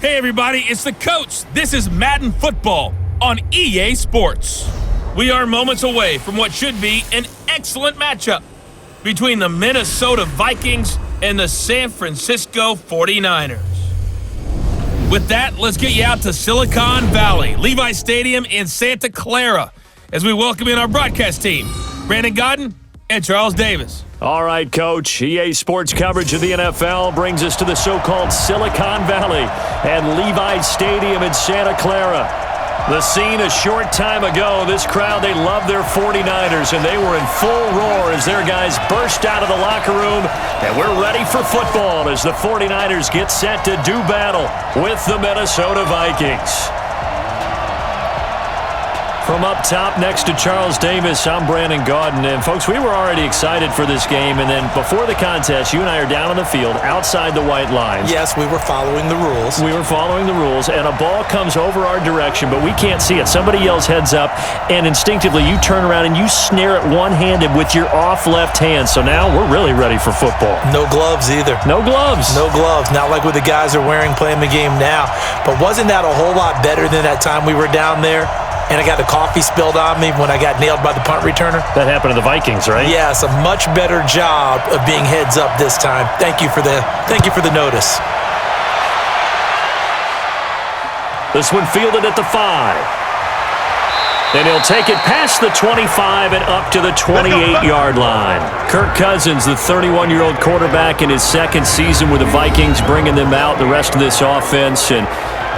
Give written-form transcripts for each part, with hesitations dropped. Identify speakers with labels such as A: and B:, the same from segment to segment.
A: Hey everybody, it's the coach. This is Madden Football on EA Sports. We are moments away from what should be an excellent matchup between the Minnesota Vikings and the San Francisco 49ers. With that, let's get you out to Silicon Valley, Levi Stadium in Santa Clara, as we welcome in our broadcast team, Brandon Godden and Charles Davis.
B: All right, Coach. EA Sports coverage of the NFL brings us to the so-called Silicon Valley and Levi Stadium in Santa Clara. The scene a short time ago, this crowd, they love their 49ers, and they were in full roar as their guys burst out of the locker room, and we're ready for football as the 49ers get set to do battle with the Minnesota Vikings. From up top next to Charles Davis, I'm Brandon Godden. And, folks, we were already excited for this game. And then before the contest, you and I are down on the field outside the white lines.
C: Yes, we were following the rules.
B: We were following the rules, and a ball comes over our direction, but we can't see it. Somebody yells heads up, and instinctively you turn around and you snare it one-handed with your off left hand. So now we're really ready for football.
C: No gloves either.
B: No gloves.
C: No gloves. Not like what the guys are wearing playing the game now. But wasn't that a whole lot better than that time we were down there? And I got the coffee spilled on me when I got nailed by the punt returner.
B: That happened to the Vikings, right?
C: Yes, a much better job of being heads up this time. Thank you for the notice.
B: This one fielded at the 5. And he'll take it past the 25 and up to the 28-yard line. Kirk Cousins, the 31-year-old quarterback in his second season with the Vikings, bringing them out the rest of this offense. And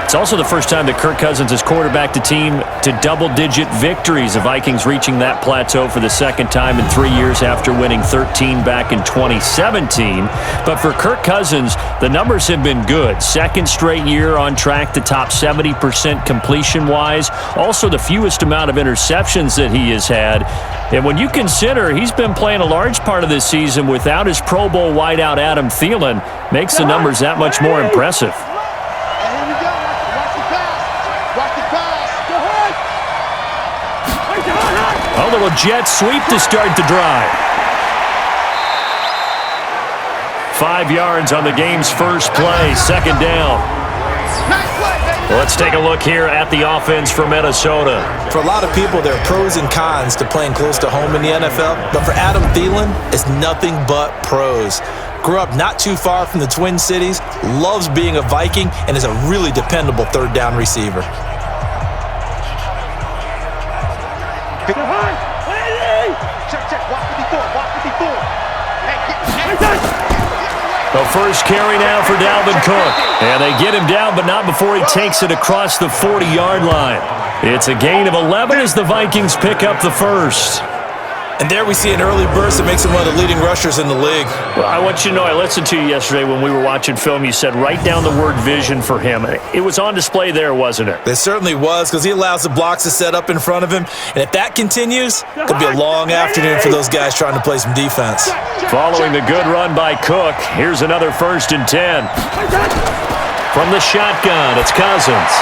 B: it's also the first time that Kirk Cousins has quarterbacked a team to double-digit victories. The Vikings reaching that plateau for the second time in 3 years after winning 13 back in 2017. But for Kirk Cousins, the numbers have been good. Second straight year on track to top 70% completion-wise. Also the fewest amount of interceptions that he has had. And when you consider he's been playing a large part of this season without his Pro Bowl wideout Adam Thielen, makes the numbers that much more impressive. A little jet sweep to start the drive. 5 yards on the game's first play, second down. Let's take a look here at the offense for Minnesota.
C: For a lot of people, there are pros and cons to playing close to home in the NFL. But for Adam Thielen, it's nothing but pros. Grew up not too far from the Twin Cities, loves being a Viking, and is a really dependable third down receiver.
B: The first carry now for Dalvin Cook. And they get him down, but not before he takes it across the 40-yard line. It's a gain of 11 as the Vikings pick up the first.
C: And there we see an early burst that makes him one of the leading rushers in the league.
B: Well, I want you to know, I listened to you yesterday when we were watching film. You said write down the word vision for him. It was on display there, wasn't it?
C: It certainly was, because he allows the blocks to set up in front of him. And if that continues, it could be a long afternoon for those guys trying to play some defense.
B: Following the good run by Cook, here's another 1st and 10. From the shotgun, it's Cousins.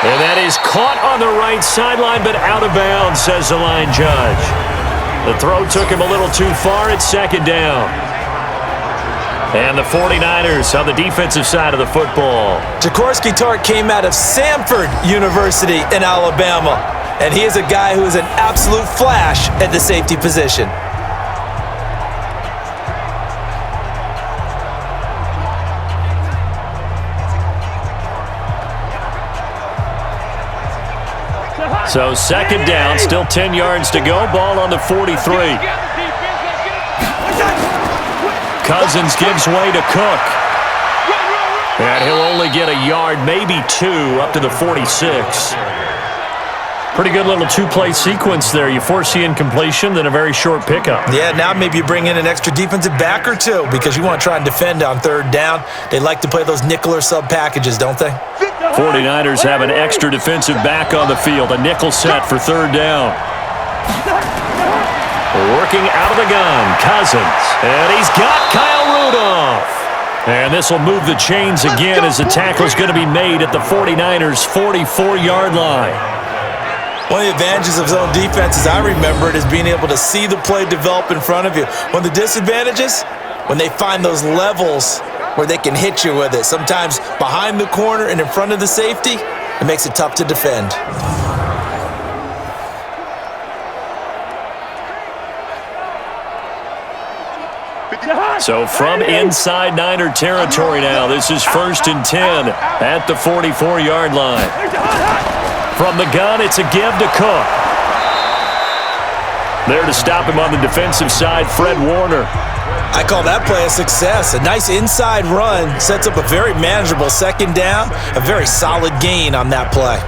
B: And that is caught on the right sideline, but out of bounds, says the line judge. The throw took him a little too far. It's second down. And the 49ers on the defensive side of the football.
C: Jaworski Tartt came out of Samford University in Alabama. And he is a guy who is an absolute flash at the safety position.
B: So second down, still 10 yards to go. Ball on the 43. Cousins gives way to Cook. And he'll only get a yard, maybe 2, up to the 46. Pretty good little two-play sequence there. You force the incompletion, then a very short pickup.
C: Yeah, now maybe you bring in an extra defensive back or two because you want to try and defend on third down. They like to play those nickel or sub packages, don't they?
B: 49ers have an extra defensive back on the field. A nickel set for third down. Working out of the gun, Cousins. And he's got Kyle Rudolph. And this will move the chains again as the tackle's going to be made at the 49ers' 44-yard line.
C: One of the advantages of zone defense, as I remember it, is being able to see the play develop in front of you. One of the disadvantages, when they find those levels where they can hit you with it. Sometimes behind the corner and in front of the safety, it makes it tough to defend.
B: So from inside Niner territory now, this is 1st and 10 at the 44-yard line. From the gun, it's a give to Cook. There to stop him on the defensive side, Fred Warner.
C: I call that play a success. A nice inside run sets up a very manageable second down, a very solid gain on that play.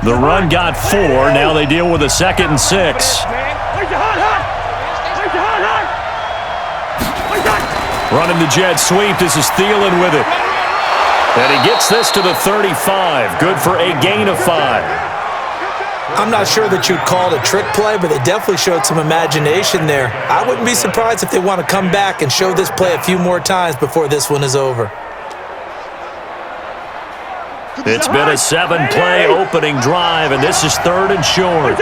B: The run got 4. Now they deal with a 2nd and 6. Running the jet sweep. This is Thielen with it. And he gets this to the 35. Good for a gain of 5.
C: I'm not sure that you'd call it a trick play, but they definitely showed some imagination there. I wouldn't be surprised if they want to come back and show this play a few more times before this one is over.
B: It's been a 7-play opening drive, and this is 3rd and short.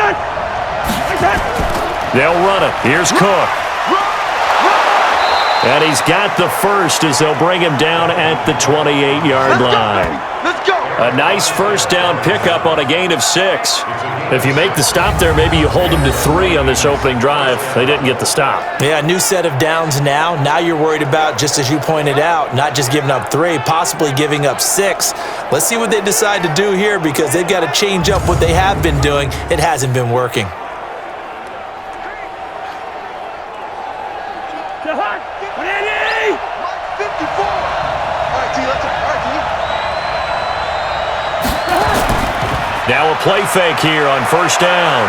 B: They'll run it. Here's Cook. And he's got the first as they'll bring him down at the 28-yard line.
D: Let's go.
B: A nice first down pickup on a gain of 6. If you make the stop there, maybe you hold them to 3 on this opening drive. They didn't get the stop.
C: Yeah, new set of downs now. Now you're worried about, just as you pointed out, not just giving up 3, possibly giving up 6. Let's see what they decide to do here because they've got to change up what they have been doing. It hasn't been working.
B: Now a play fake here on 1st down.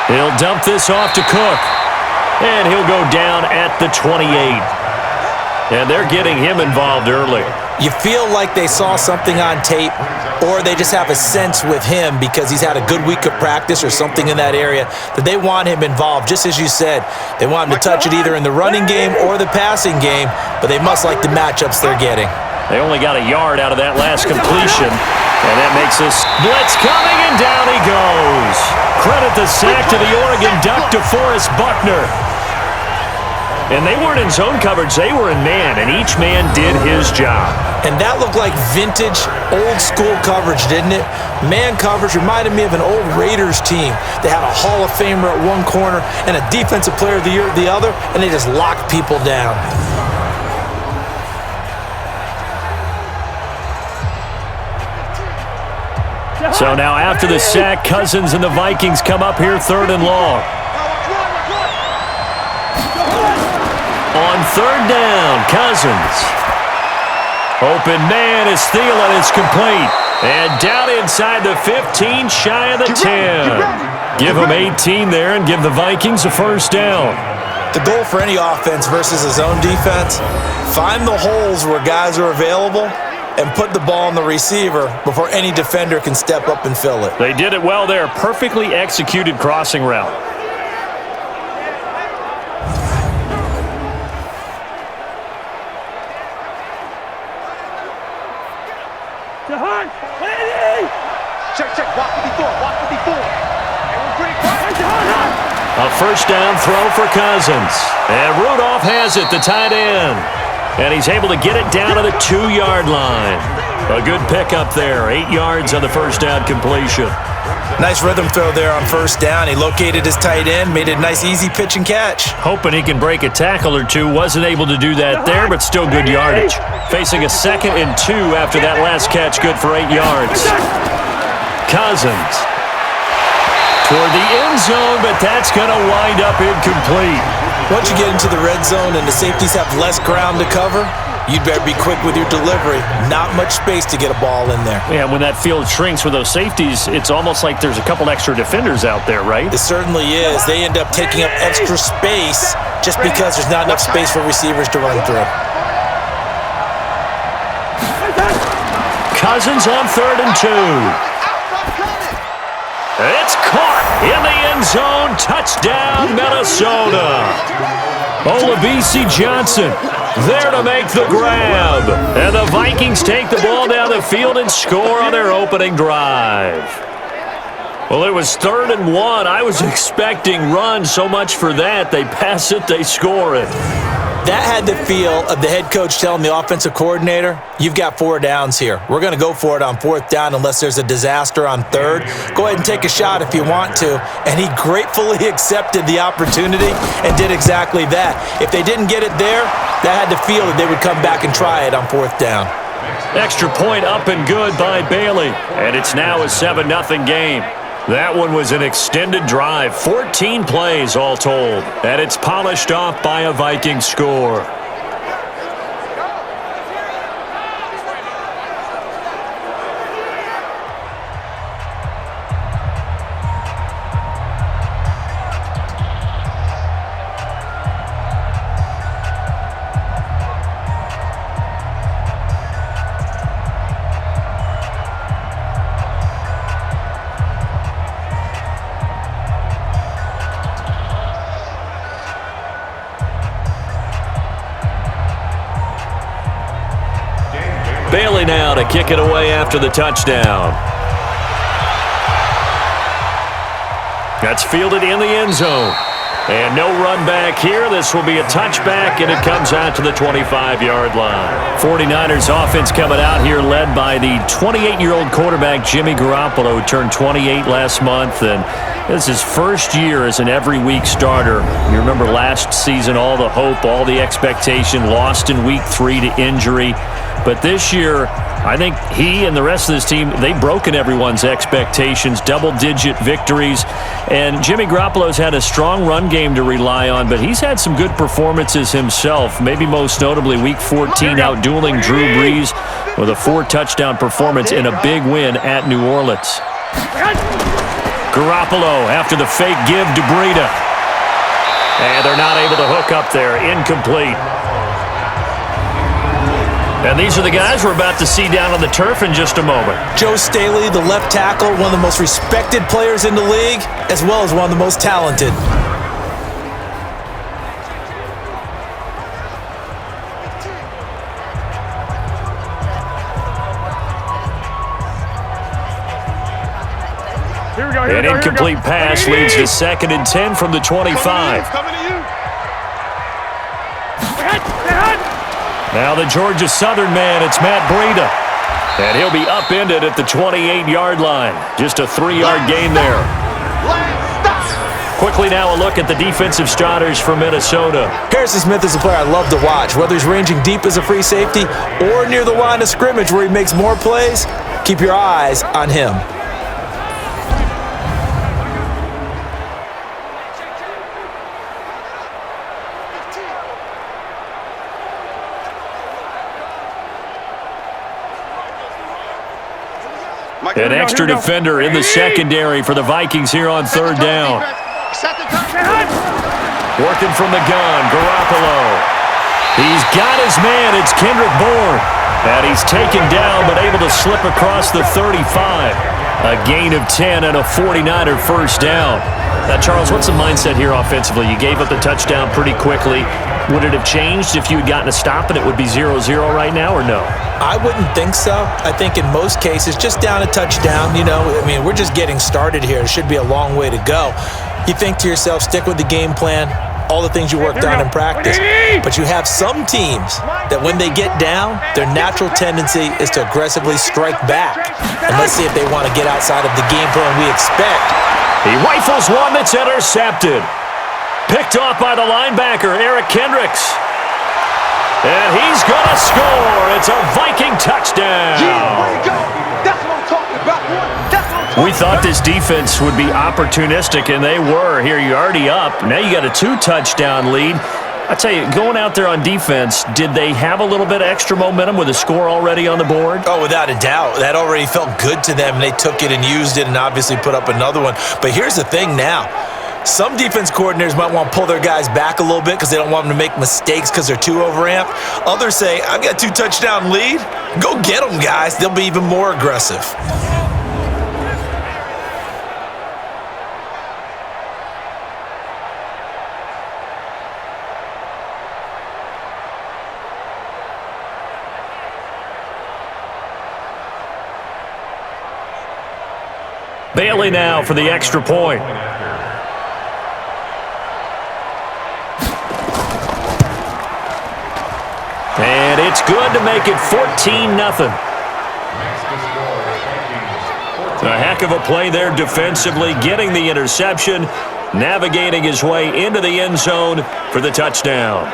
B: He'll dump this off to Cook. And he'll go down at the 28. And they're getting him involved early.
C: You feel like they saw something on tape, or they just have a sense with him because he's had a good week of practice or something in that area that they want him involved. Just as you said, they want him to touch it either in the running game or the passing game, but they must like the matchups they're getting.
B: They only got a yard out of that last completion. And that makes this blitz coming, and down he goes. Credit the sack to the Oregon Duck, DeForest Buckner. And they weren't in zone coverage. They were in man, and each man did his job.
C: And that looked like vintage, old-school coverage, didn't it? Man coverage reminded me of an old Raiders team. They had a Hall of Famer at one corner and a Defensive Player of the Year at the other, and they just locked people down.
B: So now after the sack, Cousins and the Vikings come up here 3rd and long. On 3rd down, Cousins. Open man is Thielen. It's complete. And down inside the 15, shy of the 10. Give him 18 there and give the Vikings a 1st down.
C: The goal for any offense versus a zone defense, find the holes where guys are available and put the ball on the receiver before any defender can step up and fill it.
B: They did it well there. Perfectly executed crossing route.
D: Check. Walk 54.
B: A 1st down throw for Cousins. And Rudolph has it, the tight end. And he's able to get it down to the 2-yard line. A good pickup there. 8 yards on the 1st down completion.
C: Nice rhythm throw there on 1st down. He located his tight end, made it a nice easy pitch and catch.
B: Hoping he can break a tackle or two. Wasn't able to do that there, but still good yardage. Facing a 2nd and 2 after that last catch, good for 8 yards. Cousins toward the end zone, but that's going to wind up incomplete.
C: Once you get into the red zone and the safeties have less ground to cover, you'd better be quick with your delivery. Not much space to get a ball in there.
B: Yeah, when that field shrinks with those safeties, it's almost like there's a couple extra defenders out there, right?
C: It certainly is. They end up taking up extra space just because there's not enough space for receivers to run through.
B: Cousins on 3rd and 2. It's caught in the end zone. Touchdown, Minnesota. Olabisi Johnson there to make the grab. And the Vikings take the ball down the field and score on their opening drive. Well, it was 3rd and 1. I was expecting run. So much for that. They pass it, they score it.
C: That had the feel of the head coach telling the offensive coordinator, you've got 4 downs here. We're going to go for it on 4th down unless there's a disaster on 3rd. Go ahead and take a shot if you want to. And he gratefully accepted the opportunity and did exactly that. If they didn't get it there, that had the feel that they would come back and try it on 4th down.
B: Extra point up and good by Bailey. And it's now a 7-0 game. That one was an extended drive, 14 plays all told, and it's polished off by a Viking score. Bailey now to kick it away after the touchdown. That's fielded in the end zone. And no run back here. This will be a touchback, and it comes out to the 25-yard line. 49ers offense coming out here led by the 28-year-old quarterback Jimmy Garoppolo, who turned 28 last month, and this is his first year as an every-week starter. You remember last season, all the hope, all the expectation, lost in week 3 to injury. But this year, I think he and the rest of this team, they've broken everyone's expectations, double-digit victories. And Jimmy Garoppolo's had a strong run game to rely on, but he's had some good performances himself, maybe most notably Week 14 outdueling Drew Brees with a 4-touchdown performance in a big win at New Orleans. Garoppolo after the fake give to Breida. And they're not able to hook up there. Incomplete. And these are the guys we're about to see down on the turf in just a moment.
C: Joe Staley, the left tackle, one of the most respected players in the league, as well as one of the most talented.
B: An incomplete pass leads to 2nd and 10 from the 25. Now the Georgia Southern man, it's Matt Breida. And he'll be upended at the 28-yard line. Just a 3-yard gain there. Quickly now a look at the defensive starters for Minnesota.
C: Harrison Smith is a player I love to watch. Whether he's ranging deep as a free safety or near the line of scrimmage where he makes more plays, keep your eyes on him.
B: An extra defender in the secondary for the Vikings here on 3rd down. Working from the gun, Garoppolo. He's got his man. It's Kendrick Bourne. And he's taken down but able to slip across the 35. A gain of 10 and a 49er first down. Now, Charles, what's the mindset here offensively? You gave up the touchdown pretty quickly. Would it have changed if you had gotten a stop and it would be 0-0 right now, or no?
C: I wouldn't think so. I think in most cases, just down a touchdown, we're just getting started here. It should be a long way to go. You think to yourself, stick with the game plan, all the things you worked on in practice. But you have some teams that when they get down, their natural tendency is to aggressively strike back. And let's see if they want to get outside of the game plan we expect.
B: He rifles one that's intercepted. Picked off by the linebacker, Eric Kendricks. And he's going to score. It's a Viking touchdown.
D: Yeah, way to go. That's what I'm talking about, boy. That's what I'm talking
B: We thought this defense would be opportunistic, and they were. Here, you're already up. Now you got a 2-touchdown lead. I tell you, going out there on defense, did they have a little bit of extra momentum with a score already on the board?
C: Oh, without a doubt. That already felt good to them. They took it and used it and obviously put up another one. But here's the thing now. Some defense coordinators might want to pull their guys back a little bit because they don't want them to make mistakes because they're too overamped. Others say, I've got a 2-touchdown lead. Go get them, guys. They'll be even more aggressive.
B: Bailey now for the extra point. And it's good to make it 14-0. A heck of a play there defensively, getting the interception, navigating his way into the end zone for the touchdown.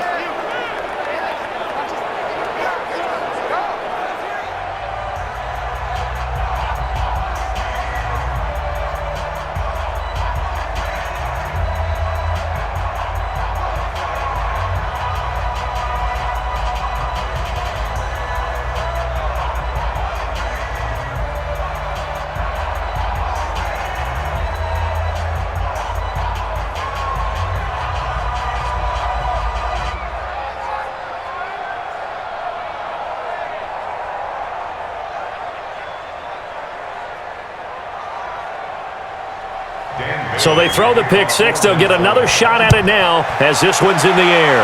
B: So they throw the pick six. They'll get another shot at it now as this one's in the air.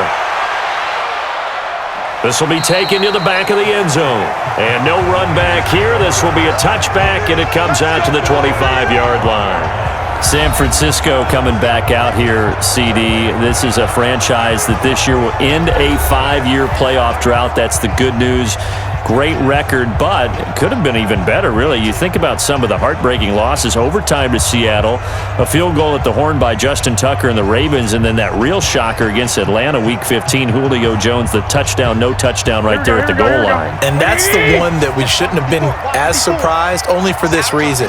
B: This will be taken to the back of the end zone. And no run back here. This will be a touchback, and it comes out to the 25-yard line.
E: San Francisco coming back out here, CD. This is a franchise that this year will end a 5-year playoff drought. That's the good news. Great record, but it could have been even better, really. You think about some of the heartbreaking losses. Overtime to Seattle, a field goal at the horn by Justin Tucker and the Ravens, and then that real shocker against Atlanta Week 15, Julio Jones, the touchdown, no touchdown right there at the goal line.
C: And that's the one that we shouldn't have been as surprised, only for this reason.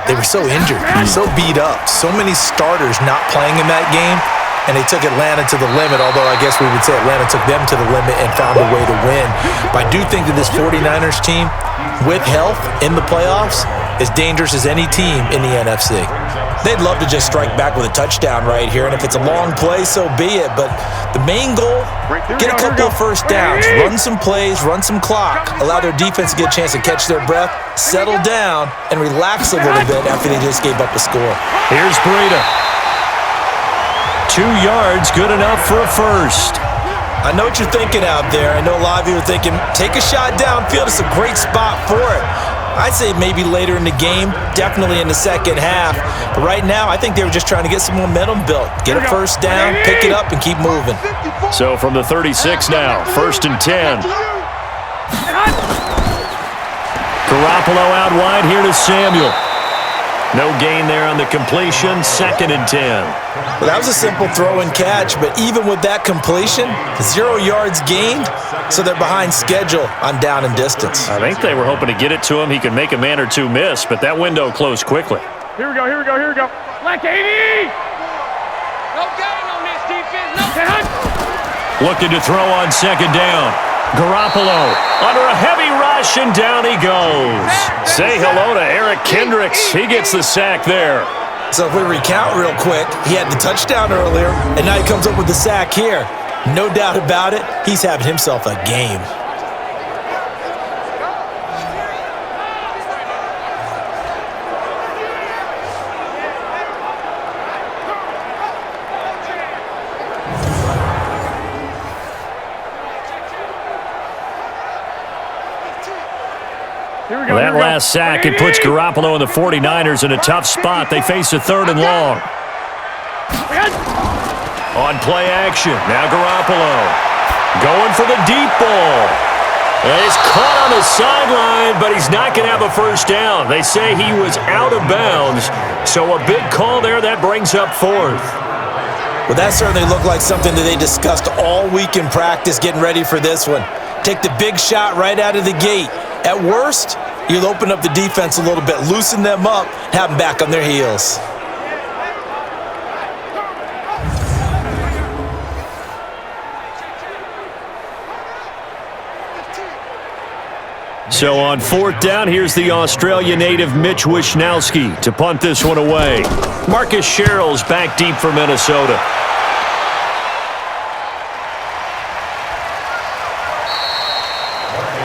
C: They were so injured, so beat up, so many starters not playing in that game. And they took Atlanta to the limit, although I guess we would say Atlanta took them to the limit and found a way to win. But I do think that this 49ers team, with health in the playoffs, is dangerous as any team in the NFC. They'd love to just strike back with a touchdown right here, and if it's a long play, so be it. But the main goal, get a couple of first downs, run some plays, run some clock, allow their defense to get a chance to catch their breath, settle down, and relax a little bit after they just gave up a score.
B: Here's Breida. 2 yards, good enough for a first.
C: I know what you're thinking out there. I know a lot of you are thinking, take a shot downfield. It's a great spot for it. I'd say maybe later in the game, definitely in the second half. But right now, I think they were just trying to get some momentum built. Get a first down, pick it up, and keep moving.
B: So from the 36 now, 1st and 10. Garoppolo out wide here to Samuel. No gain there on the completion, 2nd and 10.
C: Well, that was a simple throw and catch, but even with that completion, 0 yards gained, so they're behind schedule on down and distance.
B: I think they were hoping to get it to him. He could make a man or two miss, but that window closed quickly.
F: Here we go. Black 80! No gain on this defense, no gain.
B: Looking to throw on 2nd down. Garoppolo under a heavy rush, and down he goes. Say hello to Eric Kendricks. He gets the sack there.
C: So if we recount real quick, he had the touchdown earlier, and now he comes up with the sack here. No doubt about it, he's having himself a game.
B: That last sack, it puts Garoppolo and the 49ers in a tough spot. They face a 3rd and long. On play action, now Garoppolo going for the deep ball. And he's caught on the sideline, but he's not going to have a first down. They say he was out of bounds, so a big call there. That brings up 4th.
C: Well, that certainly looked like something that they discussed all week in practice getting ready for this one. Take the big shot right out of the gate. At worst, you'll open up the defense a little bit, loosen them up, have them back on their heels.
B: So on 4th down, here's the Australia native Mitch Wishnowsky to punt this one away. Marcus Sherrill's back deep for Minnesota.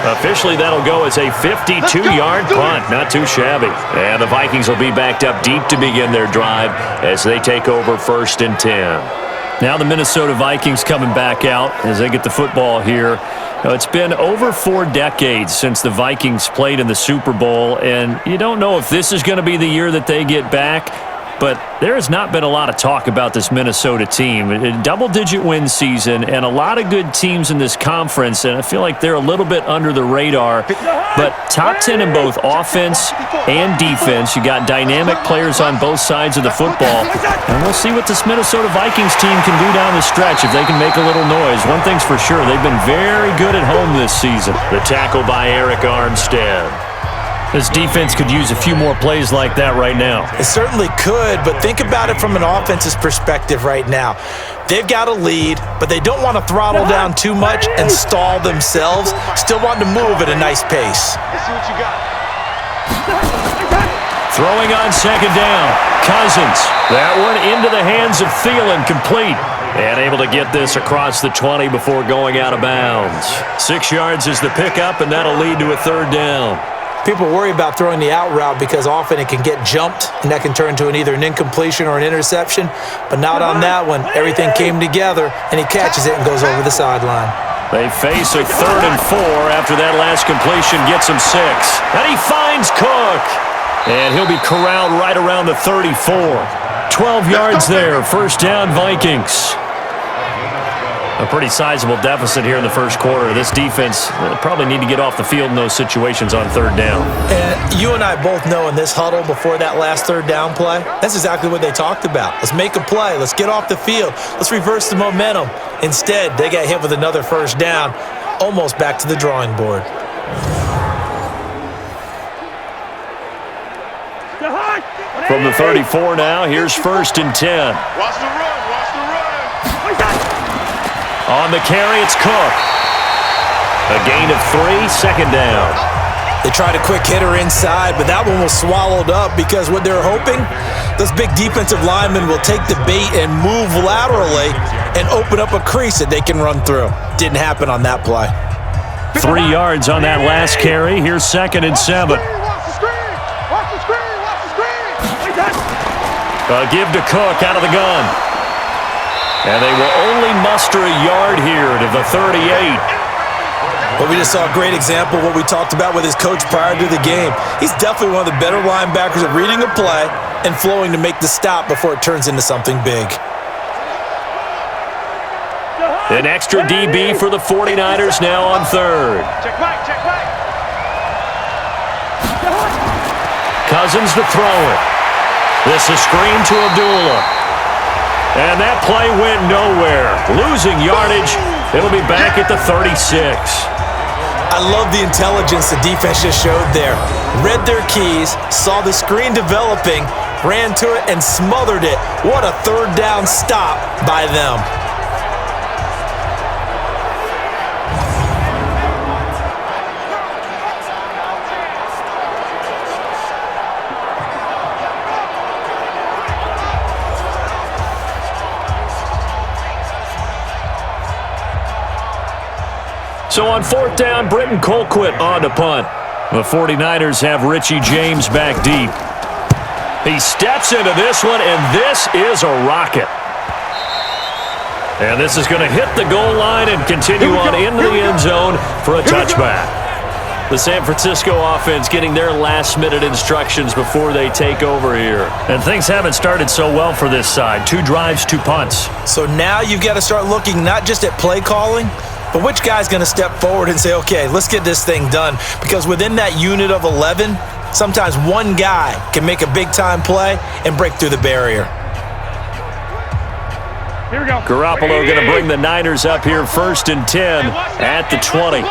B: Officially, that'll go as a 52-yard punt. Not too shabby. And the Vikings will be backed up deep to begin their drive as they take over 1st and 10.
E: Now the Minnesota Vikings coming back out as they get the football here
B: Now, it's been over 4 decades since the Vikings played in the Super Bowl, and you don't know if this is going to be the year that they get back, but there has not been a lot of talk about this Minnesota team. A double-digit win season and a lot of good teams in this conference, and I feel like they're a little bit under the radar. But top 10 in both offense and defense. You got dynamic players on both sides of the football, and we'll see what this Minnesota Vikings team can do down the stretch if they can make a little noise. One thing's for sure, they've been very good at home this season.
E: The tackle by Eric Armstead.
B: This defense could use a few more plays like that right now.
C: It certainly could, but think about it from an offensive perspective right now. They've got a lead, but they don't want to throttle down too much and stall themselves. Still want to move at a nice pace.
D: Let's see what you got.
B: Throwing on second down. Cousins.
E: That one into the hands of Thielen, complete. And able to get this across the 20 before going out of bounds.
B: 6 yards is the pickup, and that'll lead to a third down.
C: People worry about throwing the out route because often it can get jumped, and that can turn into either an incompletion or an interception. But not on that one. Everything came together, and he catches it and goes over the sideline.
B: They face a 3rd and 4 after that last completion gets him 6. And he finds Cook. And he'll be corralled right around the 34. 12 yards there. First down, Vikings. A pretty sizable deficit here in the first quarter. This defense probably need to get off the field in those situations on 3rd down.
C: And you and I both know in this huddle before that last 3rd down play, that's exactly what they talked about. Let's make a play. Let's get off the field. Let's reverse the momentum. Instead, they got hit with another first down, almost back to the drawing board.
B: From the 34 now, here's 1st and 10.
F: Watch the run.
B: On the carry, it's Cook. A gain of 3, second down.
C: They tried a quick hitter inside, but that one was swallowed up because what they're hoping, those big defensive linemen will take the bait and move laterally and open up a crease that they can run through. Didn't happen on that play.
B: 3 yards on that last carry. Here's 2nd and 7. A give to Cook out of the gun. And they will only muster a yard here to the 38.
C: Well, we just saw a great example of what we talked about with his coach prior to the game. He's definitely one of the better linebackers at reading a play and flowing to make the stop before it turns into something big.
B: An extra DB for the 49ers now on 3rd.
F: Check back.
B: Cousins to throw it. This is screen to Abdullah. And that play went nowhere. Losing yardage. It'll be back at the 36.
C: I love the intelligence the defense just showed there. Read their keys, saw the screen developing, ran to it, and smothered it. What a 3rd down stop by them.
B: So on 4th down, Britton Colquitt on to punt. The 49ers have Richie James back deep. He steps into this one, and this is a rocket. And this is going to hit the goal line and continue on into the end zone for a touchback. The San Francisco offense getting their last-minute instructions before they take over here. And things haven't started so well for this side. 2 drives, 2 punts.
C: So now you've got to start looking not just at play calling, but which guy's going to step forward and say, okay, let's get this thing done? Because within that unit of 11, sometimes one guy can make a big-time play and break through the barrier.
F: Here we go.
B: Garoppolo going to bring the Niners up here 1st and 10 at the 20.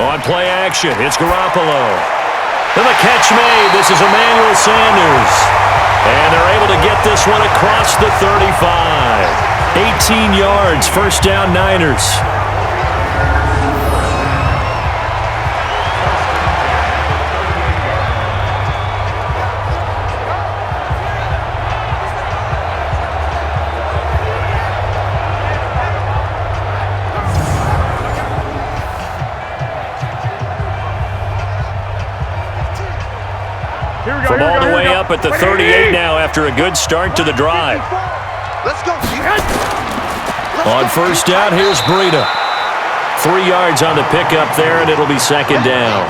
B: On play action, it's Garoppolo. And the catch made. This is Emmanuel Sanders. And they're able to get this one across the 35. 18 yards, first down, Niners. From all the way up at the 38 now after a good start to the drive.
D: Let's go.
B: On first down, here's Breida. 3 yards on the pickup there, and it'll be second down.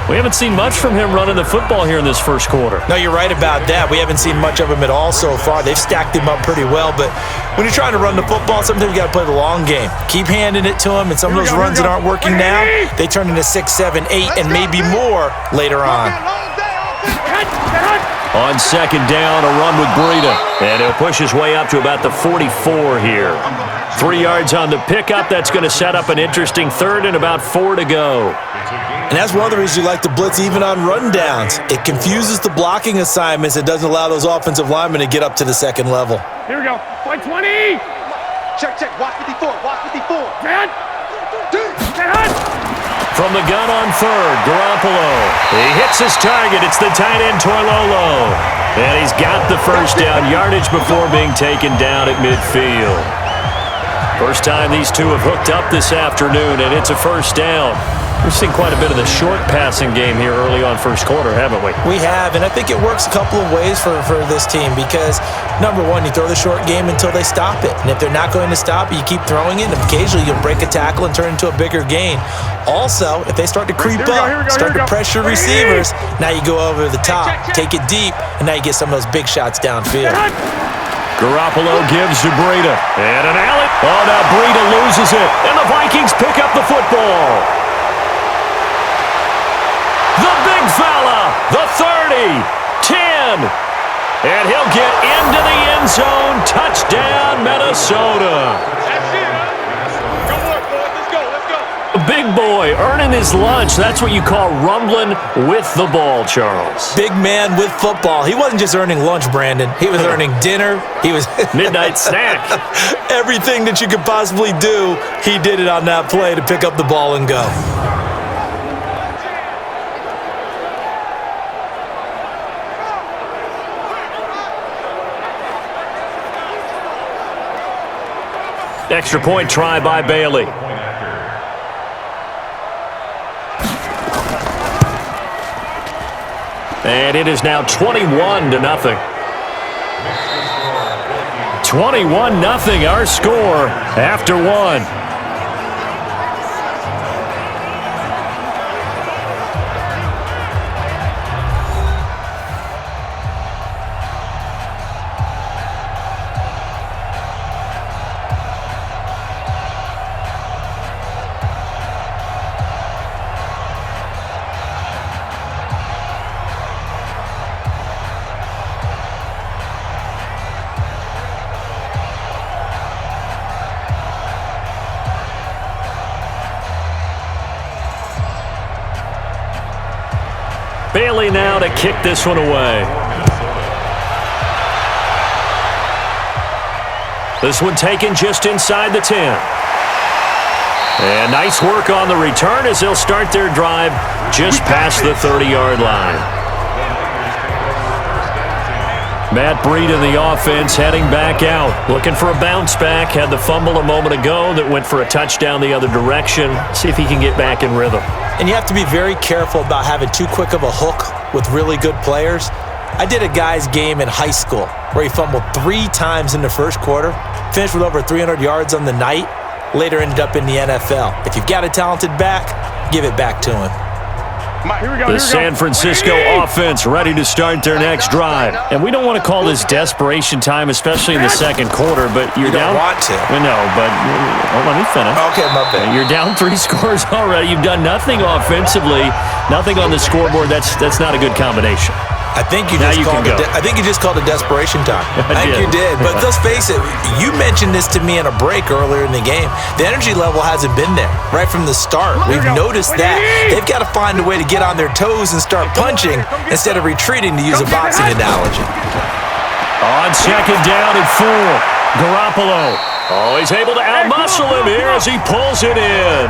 B: We haven't seen much from him running the football here in this first quarter.
C: No, you're right about that. We haven't seen much of him at all so far. They've stacked him up pretty well, but when you're trying to run the football, sometimes you got to play the long game. Keep handing it to him, and some of those runs that aren't working now, they turn into 6, 7, 8, and maybe more later on.
B: On second down, a run with Breida, and he'll push his way up to about the 44 here. 3 yards on the pickup. That's going to set up an interesting third and about 4 to go.
C: And that's one of the reasons you like to blitz even on rundowns. It confuses the blocking assignments. It doesn't allow those offensive linemen to get up to the second level.
F: Here we go. Play 20.
D: Check. Watch 54. Watch 54.
F: Stand.
B: From the gun on third, Garoppolo. He hits his target. It's the tight end, Torlolo. And he's got the first down yardage before being taken down at midfield. First time these two have hooked up this afternoon, and it's a first down. We've seen quite a bit of the short passing game here early on first quarter, haven't we?
C: We have, and I think it works a couple of ways for this team because, number one, you throw the short game until they stop it. And if they're not going to stop it, you keep throwing it, and occasionally you'll break a tackle and turn it into a bigger gain. Also, if they start to creep up, start to pressure receivers, now you go over the top, take it deep, and now you get some of those big shots downfield.
B: Garoppolo gives to Breida. And an alley. Oh, now Breida loses it, and the Vikings pick up the football. The big fella, the 30, 10, and he'll get into the end zone. Touchdown, Minnesota.
F: That's it, huh? Go for it, boys. Let's go.
B: A big boy earning his lunch. That's what you call rumbling with the ball, Charles.
C: Big man with football. He wasn't just earning lunch, Brandon. He was earning dinner. He was
B: midnight snack.
C: Everything that you could possibly do, he did it on that play to pick up the ball and go.
B: Extra point try by Bailey. And it is now 21-0. 21-0, our score after one. Bailey now to kick this one away. This one taken just inside the 10. And nice work on the return as they'll start their drive just past the 30-yard line. Matt Breida in the offense heading back out. Looking for a bounce back. Had the fumble a moment ago that went for a touchdown the other direction. See if he can get back in rhythm.
C: And you have to be very careful about having too quick of a hook with really good players. I did a guy's game in high school where he fumbled 3 times in the first quarter, finished with over 300 yards on the night, later ended up in the NFL. If you've got a talented back, give it back to him.
B: The San Francisco offense ready to start their next drive. And we don't want to call this desperation time, especially in the second quarter, but you're down.
C: You don't want to.
B: No, but let me finish.
C: Okay, my bad.
B: You're down 3 scores already. You've done nothing offensively, nothing on the scoreboard. That's not a good combination.
C: I think you just called it desperation time. I think you did. But let's face it, you mentioned this to me in a break earlier in the game. The energy level hasn't been there right from the start. We've noticed that. They've got to find a way to get on their toes and start punching instead of retreating, to use a boxing analogy.
B: On second down and 4, Garoppolo. Oh, he's able to outmuscle him here as he pulls it in.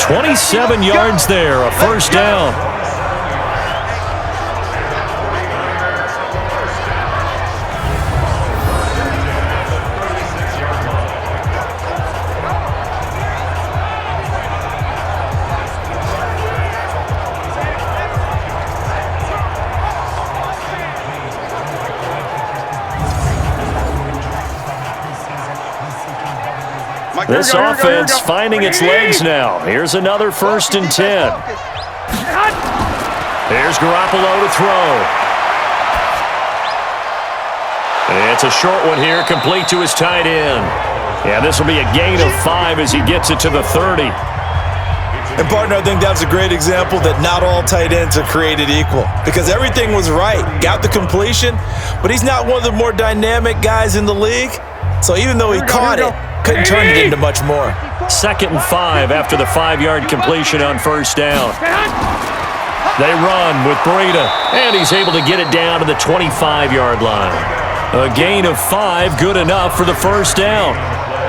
B: 27 yards there, a first down. This offense finding its legs now. Here's another 1st and 10. Here's Garoppolo to throw. It's a short one here, complete to his tight end. Yeah, this will be a gain of 5 as he gets it to the 30.
C: And partner, I think that's a great example that not all tight ends are created equal, because everything was right. Got the completion, but he's not one of the more dynamic guys in the league. So even though he caught it, couldn't turn it into much more.
B: 2nd and 5 after the 5-yard completion on 1st down. They run with Breida, and he's able to get it down to the 25-yard line. A gain of 5, good enough for the 1st down.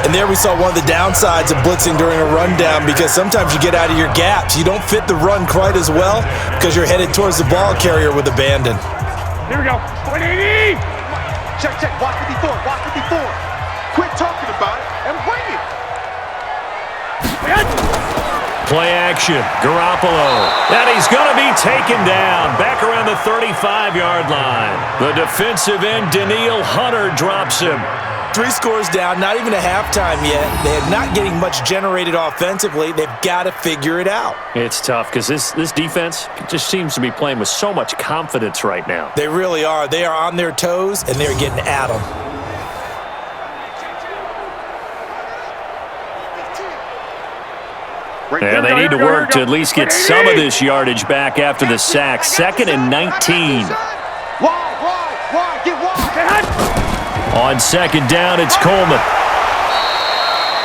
C: And there we saw one of the downsides of blitzing during a rundown, because sometimes you get out of your gaps. You don't fit the run quite as well because you're headed towards the ball carrier with abandon.
F: Here we go. 180.
D: Check. Watch 54. Quit talking about it and bring it.
B: Play action. Garoppolo. And he's going to be taken down back around the 35-yard line. The defensive end, Danielle Hunter, drops him.
C: 3 scores down, not even a halftime yet. They're not getting much generated offensively. They've got to figure it out.
B: It's tough because this defense just seems to be playing with so much confidence right now.
C: They really are. They are on their toes, and they're getting at them.
B: And they need to work to at least get some of this yardage back after the sack. 2nd and 19.
D: Wide. Get wide.
B: On 2nd down, it's Coleman.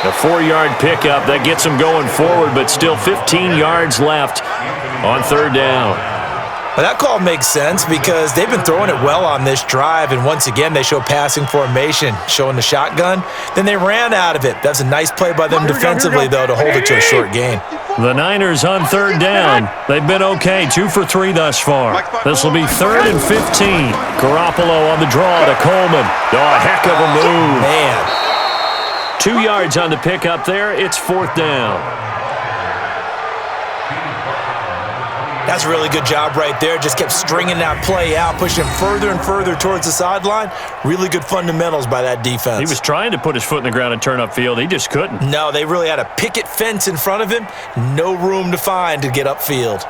B: A 4-yard pickup that gets him going forward, but still 15 yards left on 3rd down.
C: Well, that call makes sense because they've been throwing it well on this drive, and once again they show passing formation, showing the shotgun. Then they ran out of it. That's a nice play by them defensively, though, to hold it to a short gain.
B: The Niners on 3rd down. They've been okay, 2 for 3 thus far. This will be 3rd and 15. Garoppolo on the draw to Coleman. Oh, a heck of a move.
C: Man.
B: 2 yards on the pickup there. It's 4th down.
C: That's a really good job right there. Just kept stringing that play out, pushing further and further towards the sideline. Really good fundamentals by that defense.
B: He was trying to put his foot in the ground and turn upfield. He just couldn't.
C: No, they really had a picket fence in front of him. No room to find to get upfield.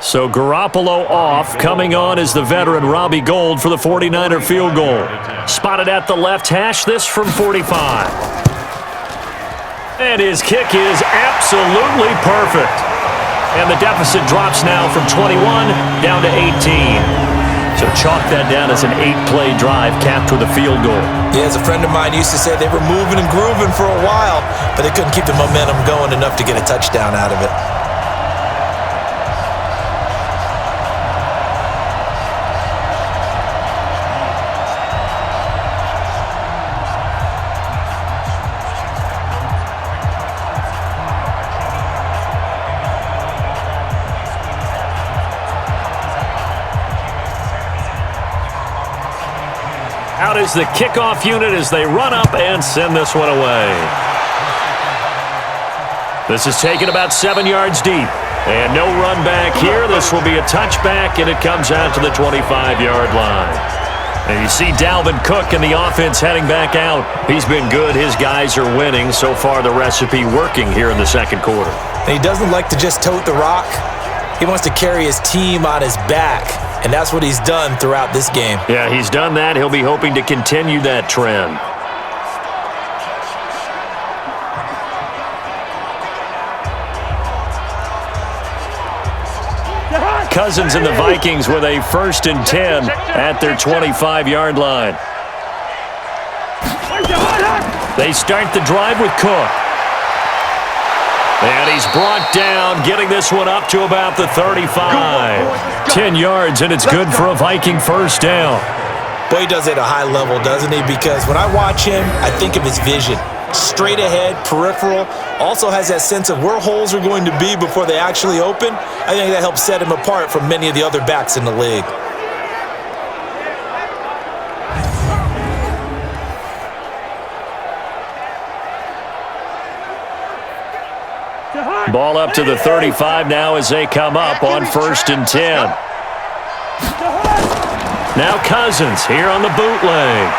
B: So Garoppolo off. Coming on is the veteran Robbie Gould for the 49er field goal. Spotted at the left hash, this from 45. And his kick is absolutely perfect. And the deficit drops now from 21 down to 18. So chalk that down as an 8-play drive capped with a field goal.
C: Yeah, as a friend of mine used to say, they were moving and grooving for a while, but they couldn't keep the momentum going enough to get a touchdown out of it.
B: Out is the kickoff unit as they run up and send this one away. This is taken about 7 yards deep. And no run back here. This will be a touchback, and it comes out to the 25-yard line. And you see Dalvin Cook and the offense heading back out. He's been good. His guys are winning. So far, the recipe working here in the 2nd quarter.
C: And he doesn't like to just tote the rock. He wants to carry his team on his back. And that's what he's done throughout this game.
B: Yeah, he's done that. He'll be hoping to continue that trend. Cousins and the Vikings with a 1st and 10 at their 25-yard line. They start the drive with Cook. And he's brought down, getting this one up to about the 35. 10 yards, and it's good for a Viking 1st down.
C: Boy, he does it at a high level, doesn't he? Because when I watch him, I think of his vision. Straight ahead, peripheral, also has that sense of where holes are going to be before they actually open. I think that helps set him apart from many of the other backs in the league.
B: Ball up to the 35 now as they come up on 1st and 10. Now Cousins here on the bootleg.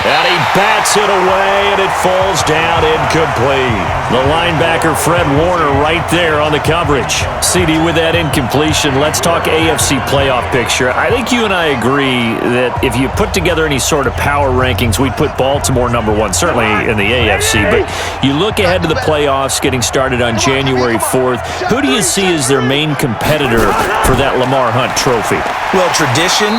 B: And he bats it away, and it falls down incomplete. The linebacker, Fred Warner, right there on the coverage. CD, with that incompletion, let's talk AFC playoff picture. I think you and I agree that if you put together any sort of power rankings, we'd put Baltimore number 1, certainly in the AFC. But you look ahead to the playoffs getting started on January 4th. Who do you see as their main competitor for that Lamar Hunt trophy?
C: Well, tradition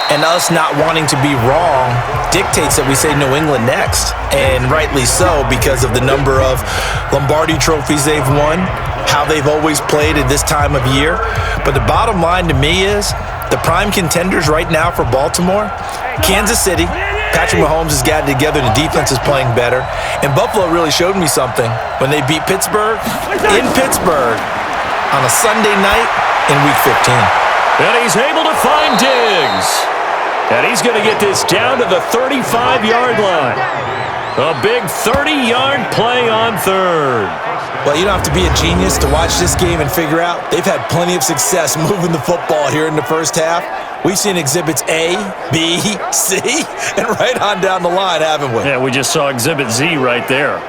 C: and us not wanting to be wrong dictates that we say New England next. And rightly so, because of the number of Lombardi trophies they've won, how they've always played at this time of year. But the bottom line to me is the prime contenders right now for Baltimore, Kansas City. Patrick Mahomes has gotten together, the defense is playing better. And Buffalo really showed me something when they beat Pittsburgh in Pittsburgh on a Sunday night in Week 15.
B: And he's able to find Diggs. And he's going to get this down to the 35-yard line. A big 30-yard play on 3rd.
C: Well, you don't have to be a genius to watch this game and figure out they've had plenty of success moving the football here in the first half. We've seen exhibits A, B, C, and right on down the line, haven't we?
B: Yeah, we just saw exhibit Z right there.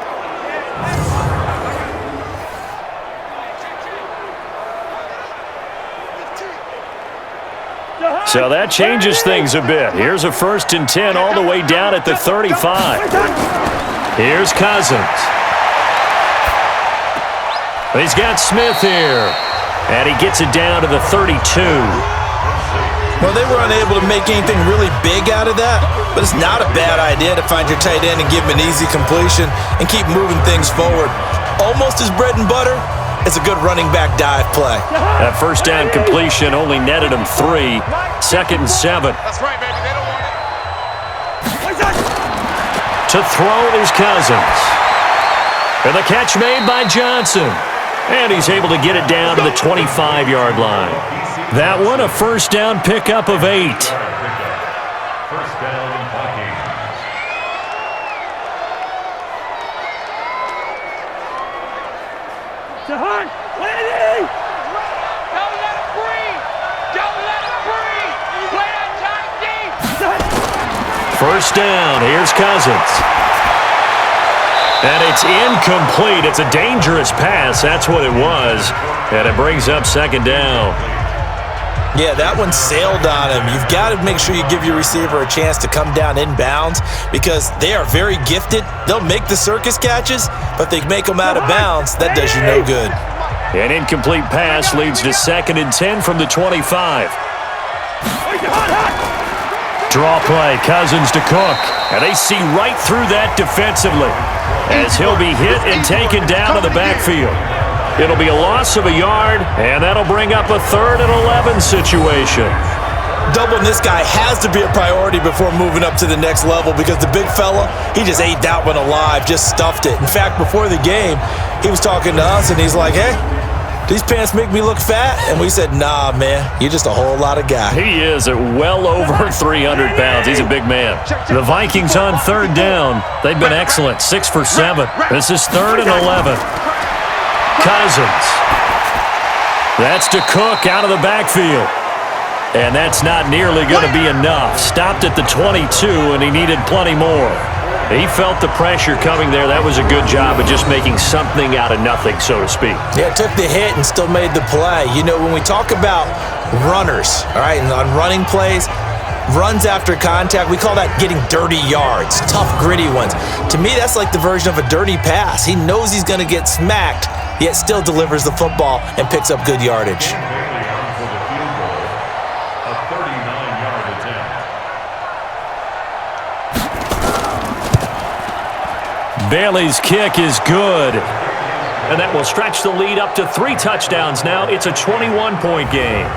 B: So that changes things a bit. Here's a 1st and 10 all the way down at the 35. Here's Cousins. He's got Smith here. And he gets it down to the 32.
C: Well, they were unable to make anything really big out of that, but it's not a bad idea to find your tight end and give him an easy completion and keep moving things forward. Almost his bread and butter. It's a good running back dive play.
B: That 1st down completion only netted him 3. 2nd and 7.
D: That's right, baby. They don't want it.
B: To throw is Cousins. And the catch made by Johnson. And he's able to get it down to the 25-yard line. That one a 1st down pickup of 8.
G: First down, Vikings.
F: To Hunt. Lenny! Don't let him breathe. Don't let him breathe. Play that tight deep.
B: 1st down. Here's Cousins. And it's incomplete. It's a dangerous pass. That's what it was. And it brings up 2nd down.
C: Yeah, that one sailed on him. You've got to make sure you give your receiver a chance to come down inbounds because they are very gifted. They'll make the circus catches, but they make them out of bounds. That does you no good.
B: An incomplete pass leads to 2nd and 10 from the 25. Draw play, Cousins to Cook. And they see right through that defensively as he'll be hit and taken down to the backfield. It'll be a loss of a yard, and that'll bring up a 3rd and 11 situation.
C: Doubling this guy has to be a priority before moving up to the next level because the big fella, he just ate that one alive, just stuffed it. In fact, before the game, he was talking to us, and he's like, hey, these pants make me look fat? And we said, nah, man, you're just a whole lot of guy.
B: He is at well over 300 pounds. He's a big man. The Vikings on 3rd down. They've been excellent, 6 for 7. This is 3rd and 11. Cousins. That's to Cook out of the backfield. And that's not nearly going to be enough. Stopped at the 22, and he needed plenty more. He felt the pressure coming there. That was a good job of just making something out of nothing, so to speak.
C: Yeah, took the hit and still made the play. You know, when we talk about runners, all right, and on running plays, runs after contact, we call that getting dirty yards, tough, gritty ones. To me, that's like the version of a dirty pass. He knows he's going to get smacked, yet still delivers the football and picks up good yardage.
B: Bailey's kick is good. And that will stretch the lead up to 3 touchdowns now. It's a 21-point game.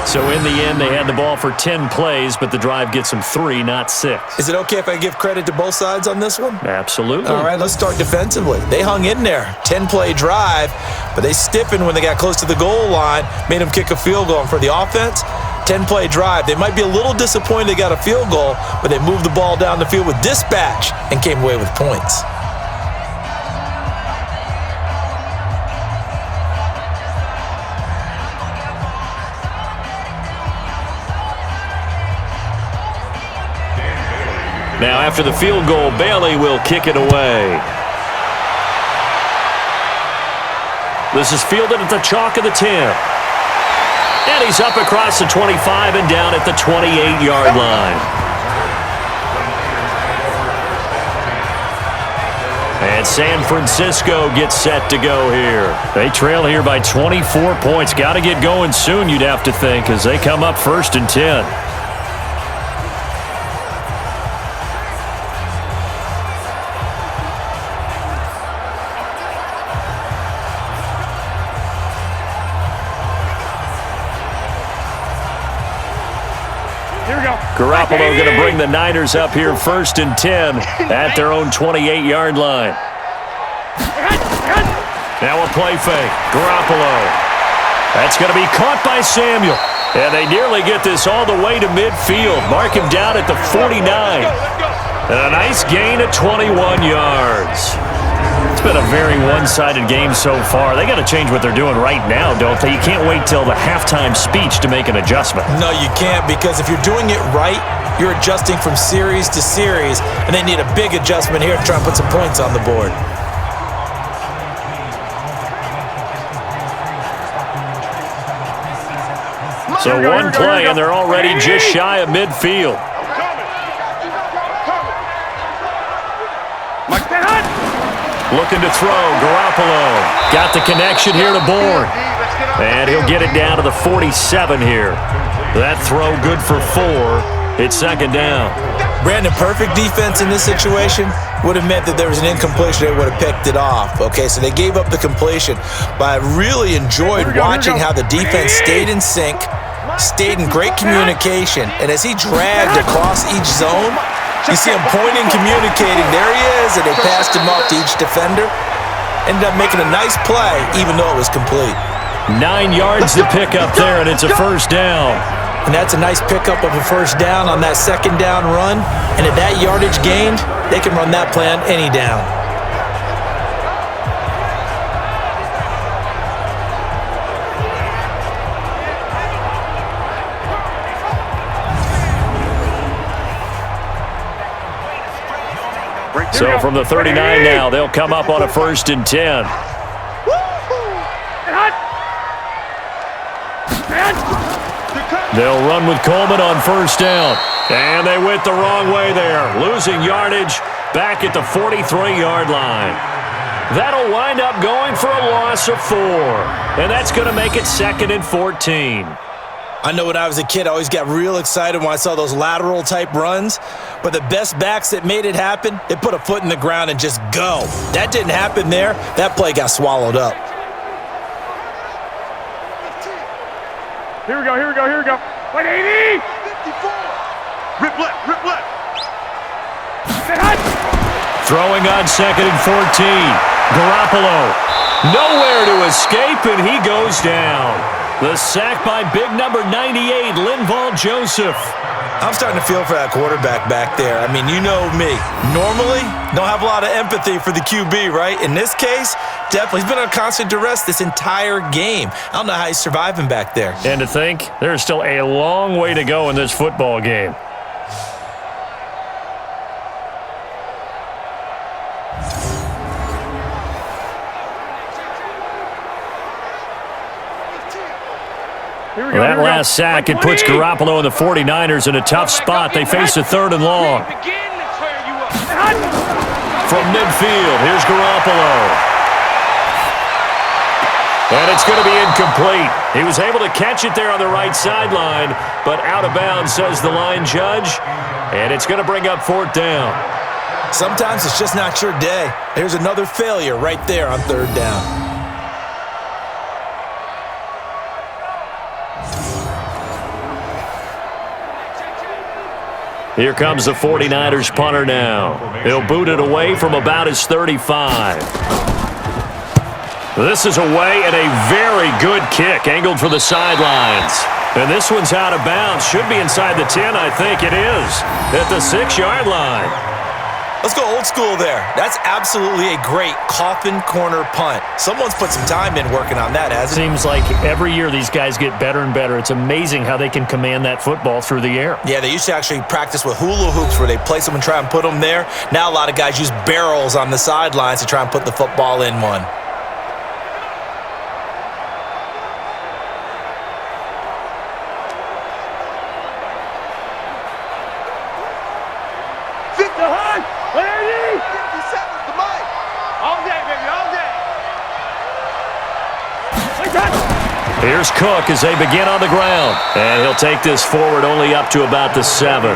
B: So in the end, they had the ball for 10 plays, but the drive gets them 3, not 6.
C: Is it okay if I give credit to both sides on this one?
B: Absolutely.
C: All right, let's start defensively. They hung in there. 10-play drive, but they stiffened when they got close to the goal line, made them kick a field goal. And for the offense, 10-play drive. They might be a little disappointed they got a field goal, but they moved the ball down the field with dispatch and came away with points.
B: Now after the field goal, Bailey will kick it away. This is fielded at the chalk of the 10. And he's up across the 25 and down at the 28-yard line. And San Francisco gets set to go here. They trail here by 24 points. Got to get going soon, you'd have to think, as they come up 1st and 10. Garoppolo going to bring the Niners up here 1st and 10 at their own 28-yard line. Now a play fake. Garoppolo. That's going to be caught by Samuel. And they nearly get this all the way to midfield. Mark him down at the 49. And a nice gain of 21 yards. It's been a very one-sided game so far. They got to change what they're doing right now, don't they? You can't wait till the halftime speech to make an adjustment.
C: No, you can't, because if you're doing it right, you're adjusting from series to series, and they need a big adjustment here to try and put some points on the board.
B: So one play, and they're already just shy of midfield. Looking to throw. Garoppolo got the connection here to Bourne. And he'll get it down to the 47 here. That throw good for 4. It's 2nd down.
C: Brandon, perfect defense in this situation would have meant that there was an incompletion. They would have picked it off. Okay, so they gave up the completion. But I really enjoyed watching how the defense stayed in sync, stayed in great communication. And as he dragged across each zone, you see him pointing, communicating. There he is, and they passed him off to each defender. Ended up making a nice play, even though it was complete.
B: 9 yards to pick up there, and it's a 1st down.
C: And that's a nice pickup of a 1st down on that 2nd down run. And at that yardage gained, they can run that play on any down.
B: So from the 39 now, they'll come up on a 1st and 10. They'll run with Coleman on 1st down. And they went the wrong way there, losing yardage back at the 43-yard line. That'll wind up going for a loss of 4. And that's going to make it 2nd and 14.
C: I know when I was a kid, I always got real excited when I saw those lateral-type runs. But the best backs that made it happen, they put a foot in the ground and just go. That didn't happen there. That play got swallowed up.
F: Here we go. 180!
D: 54. Rip left, rip left.
B: Throwing on 2nd and 14. Garoppolo. Nowhere to escape, and he goes down. The sack by big number 98, Linval Joseph.
C: I'm starting to feel for that quarterback back there. I mean, you know me. Normally, don't have a lot of empathy for the QB, right? In this case, definitely. He's been on constant duress this entire game. I don't know how he's surviving back there.
B: And to think, there's still a long way to go in this football game. That last sack, it puts Garoppolo and the 49ers in a tough spot. They face a 3rd and long. From midfield, here's Garoppolo. And it's going to be incomplete. He was able to catch it there on the right sideline, but out of bounds, says the line judge. And it's going to bring up 4th down.
C: Sometimes it's just not your day. There's another failure right there on 3rd down.
B: Here comes the 49ers punter now. He'll boot it away from about his 35. This is away and a very good kick, angled for the sidelines. And this one's out of bounds. Should be inside the 10, I think it is. At the 6-yard line.
C: Let's go old school there. That's absolutely a great coffin corner punt. Someone's put some time in working on that, hasn't it?
B: Seems like every year these guys get better and better. It's amazing how they can command that football through the air.
C: Yeah, they used to actually practice with hula hoops where they place them and try and put them there. Now a lot of guys use barrels on the sidelines to try and put the football in one.
B: Here's Cook as they begin on the ground. And he'll take this forward only up to about the 7.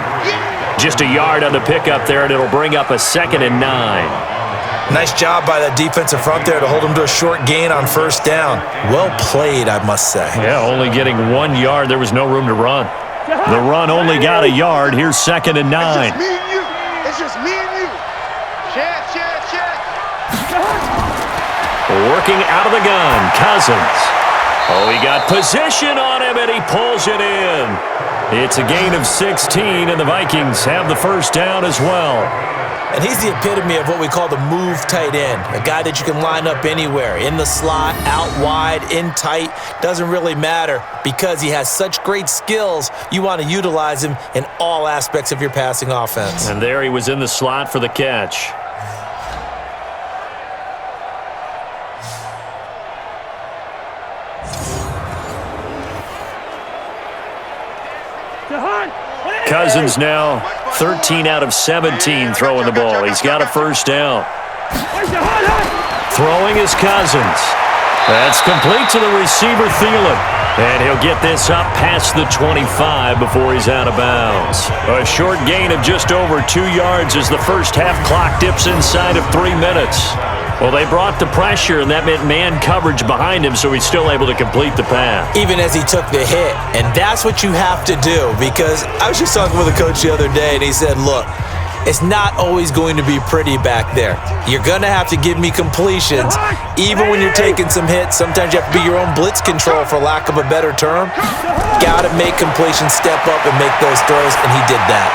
B: Just a yard on the pickup there, and it'll bring up a 2nd and 9.
C: Nice job by that defensive front there to hold him to a short gain on first down. Well played, I must say.
B: Yeah, only getting 1 yard. There was no room to run. The run only got a yard. Here's 2nd and 9.
D: It's just me and you. It's just me and you. Check.
B: Working out of the gun, Cousins. Oh, he got position on him, and he pulls it in. It's a gain of 16, and the Vikings have the first down as well.
C: And he's the epitome of what we call the move tight end, a guy that you can line up anywhere, in the slot, out wide, in tight, doesn't really matter because he has such great skills. You want to utilize him in all aspects of your passing offense.
B: And there he was in the slot for the catch. Cousins now 13 out of 17 throwing the ball. He's got a first down. Throwing is Cousins. That's complete to the receiver, Thielen. And he'll get this up past the 25 before he's out of bounds. A short gain of just over 2 yards as the first half clock dips inside of 3 minutes. Well, they brought the pressure, and that meant man coverage behind him, so he's still able to complete the pass.
C: Even as he took the hit. And that's what you have to do, because I was just talking with a coach the other day, and he said, look, it's not always going to be pretty back there. You're going to have to give me completions. Even when you're taking some hits, sometimes you have to be your own blitz control, for lack of a better term. Got to make completions, step up, and make those throws, and he did that.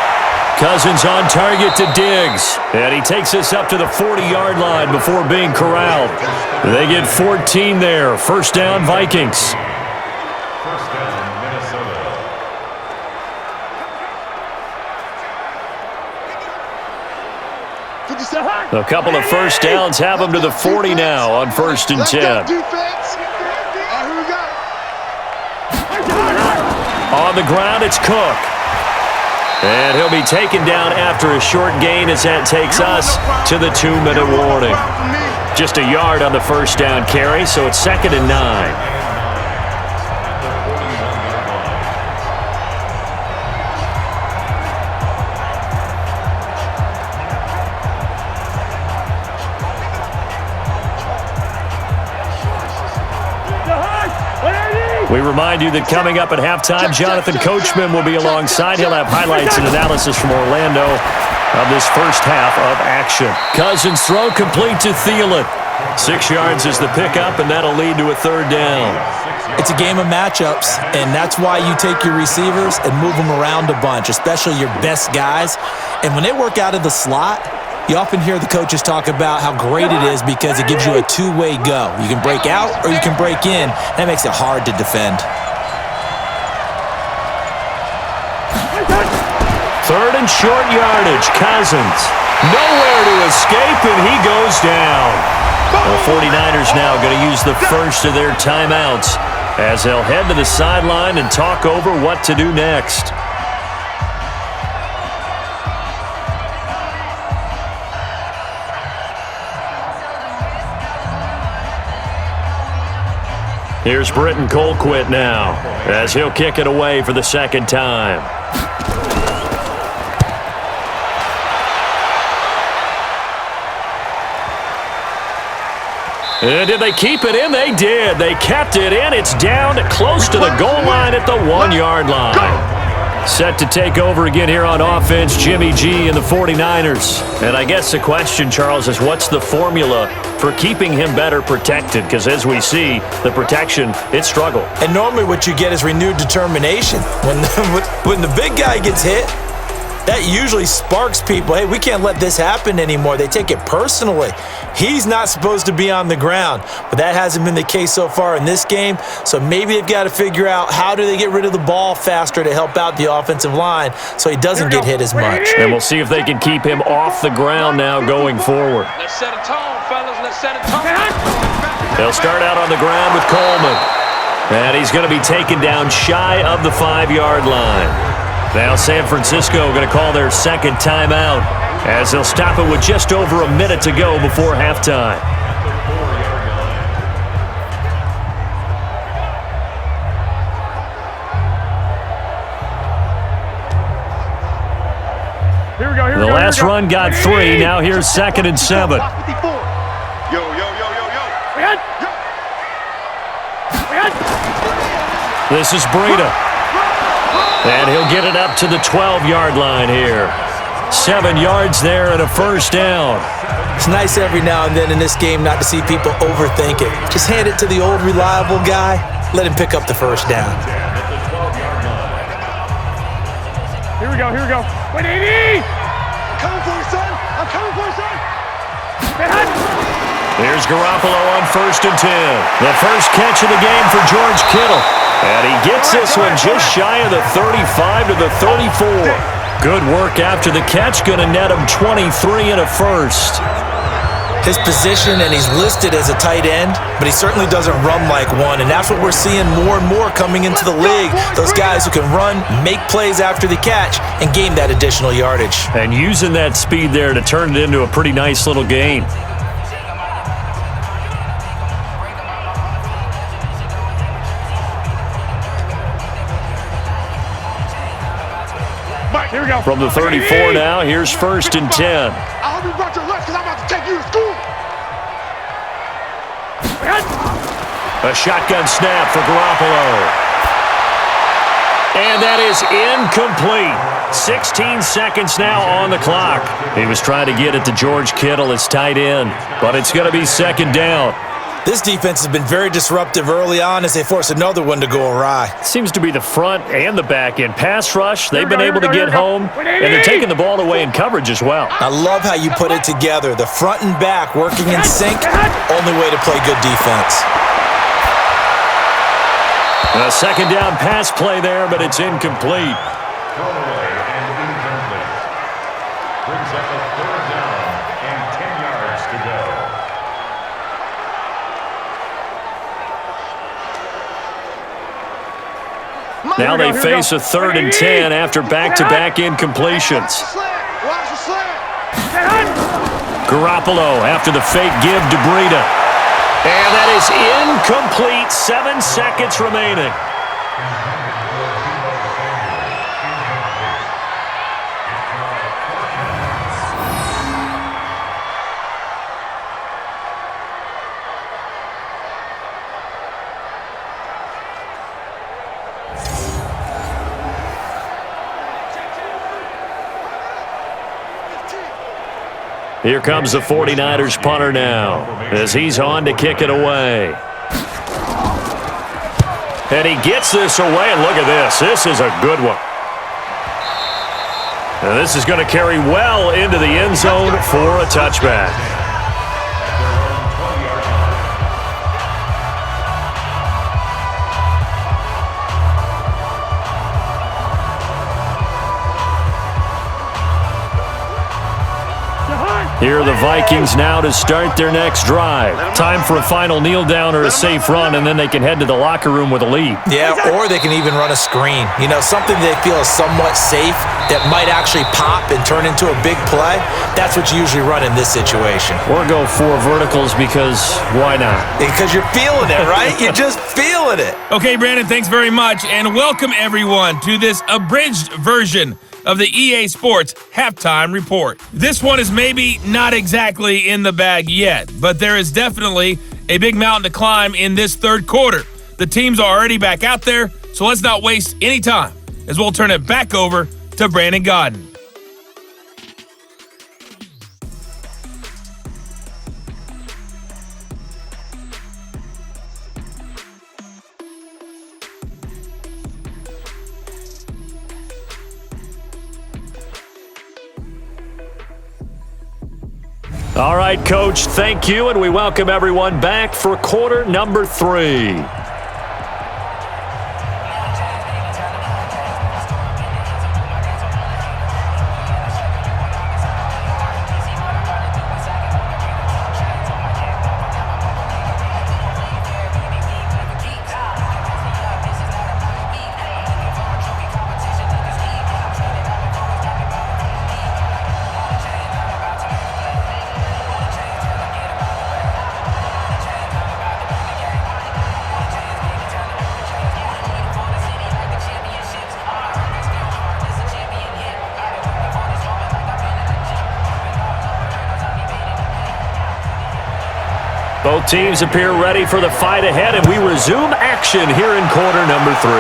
B: Cousins on target to Diggs. And he takes us up to the 40-yard line before being corralled. They get 14 there. First down, Vikings.
G: First down, Minnesota.
B: A couple of first downs have them to the 40 now on 1st and 10. On the ground, it's Cook. And he'll be taken down after a short gain as that takes us to the 2-minute warning. Just a yard on the first down carry, so it's 2nd and 9. We remind you that coming up at halftime, Jonathan Coachman will be alongside. He'll have highlights and analysis from Orlando of this first half of action. Cousins throw complete to Thielen. 6 yards is the pickup, and that'll lead to a 3rd down.
C: It's a game of matchups, and that's why you take your receivers and move them around a bunch, especially your best guys. And when they work out of the slot, you often hear the coaches talk about how great it is because it gives you a two-way go. You can break out or you can break in. That makes it hard to defend.
B: 3rd and short yardage. Cousins. Nowhere to escape, and he goes down. The 49ers now going to use the first of their timeouts as they'll head to the sideline and talk over what to do next. Here's Britton Colquitt now as he'll kick it away for the 2nd time. And did they keep it in? They did. They kept it in. It's down close to the goal line at the 1-yard line. Set to take over again here on offense, Jimmy G and the 49ers. And I guess the question, Charles, is what's the formula for keeping him better protected? Because as we see, the protection, it struggled.
C: And normally what you get is renewed determination. When the big guy gets hit, That usually sparks people. Hey, we can't let this happen anymore. They take it personally. He's not supposed to be on the ground, but that hasn't been the case so far in this game. So maybe they've got to figure out how do they get rid of the ball faster to help out the offensive line so he doesn't get hit as much.
B: And we'll see if they can keep him off the ground now going forward.
F: Let's set a tone, fellas. Let's set a tone.
B: They'll start out on the ground with Coleman. And he's going to be taken down shy of the 5-yard line. Now San Francisco going to call their second timeout as they'll stop it with just over a minute to go before halftime.
H: Here we go.
B: The last run got 3. Now here's 2nd and 7.
D: Yo.
B: This is Breida. And he'll get it up to the 12-yard line here. 7 yards there and a first down.
C: It's nice every now and then in this game not to see people overthink it. Just hand it to the old reliable guy. Let him pick up the first down.
H: Here we go. Wait, 80!
D: I'm coming for you, son.
B: Here's Garoppolo on 1st and 10. The first catch of the game for George Kittle. And he gets this one just shy of the 35 to the 34. Good work after the catch. Going to net him 23 and a first.
C: His position, and he's listed as a tight end, but he certainly doesn't run like one, and that's what we're seeing more and more coming into the league. Those guys who can run, make plays after the catch, and gain that additional yardage.
B: And using that speed there to turn it into a pretty nice little gain.
H: Here we go.
B: From the 34 now, here's 1st and 10.
D: I hope you brought your lunch because I'm about to take you to school.
B: A shotgun snap for Garoppolo. And that is incomplete. 16 seconds now on the clock. He was trying to get it to George Kittle, his tight end, but it's going to be 2nd down.
C: This defense has been very disruptive early on as they force another one to go awry.
B: Seems to be the front and the back end. Pass rush, they've been able to get home, and they're taking the ball away in coverage as well.
C: I love how you put it together. The front and back working in sync, only way to play good defense.
B: A 2nd down pass play there, but it's incomplete.
G: Thrown away and incomplete. Brings up a 3rd down and 10 yards to go.
B: Now they face a 3rd and 10 after back-to-back incompletions.
D: Watch the slant.
B: Garoppolo after the fake give to Breida. And that is incomplete. 7 seconds remaining. Here comes the 49ers punter now as he's on to kick it away. And he gets this away, and look at this. This is a good one. And this is going to carry well into the end zone for a touchback. Here are the Vikings now to start their next drive. Time for a final kneel down or a safe run, and then they can head to the locker room with a lead.
C: Yeah, or they can even run a screen. You know, something they feel is somewhat safe that might actually pop and turn into a big play. That's what you usually run in this situation.
B: Or go 4 verticals because why not?
C: Because you're feeling it, right? You're just feeling it.
A: Okay, Brandon, thanks very much, and welcome everyone to this abridged version of the EA Sports Halftime Report. This one is maybe not exactly in the bag yet, but there is definitely a big mountain to climb in this third quarter. The teams are already back out there, so let's not waste any time as we'll turn it back over to Brandon Godden.
B: All right, Coach, thank you, and we welcome everyone back for quarter number 3. Both teams appear ready for the fight ahead, and we resume action here in quarter number 3.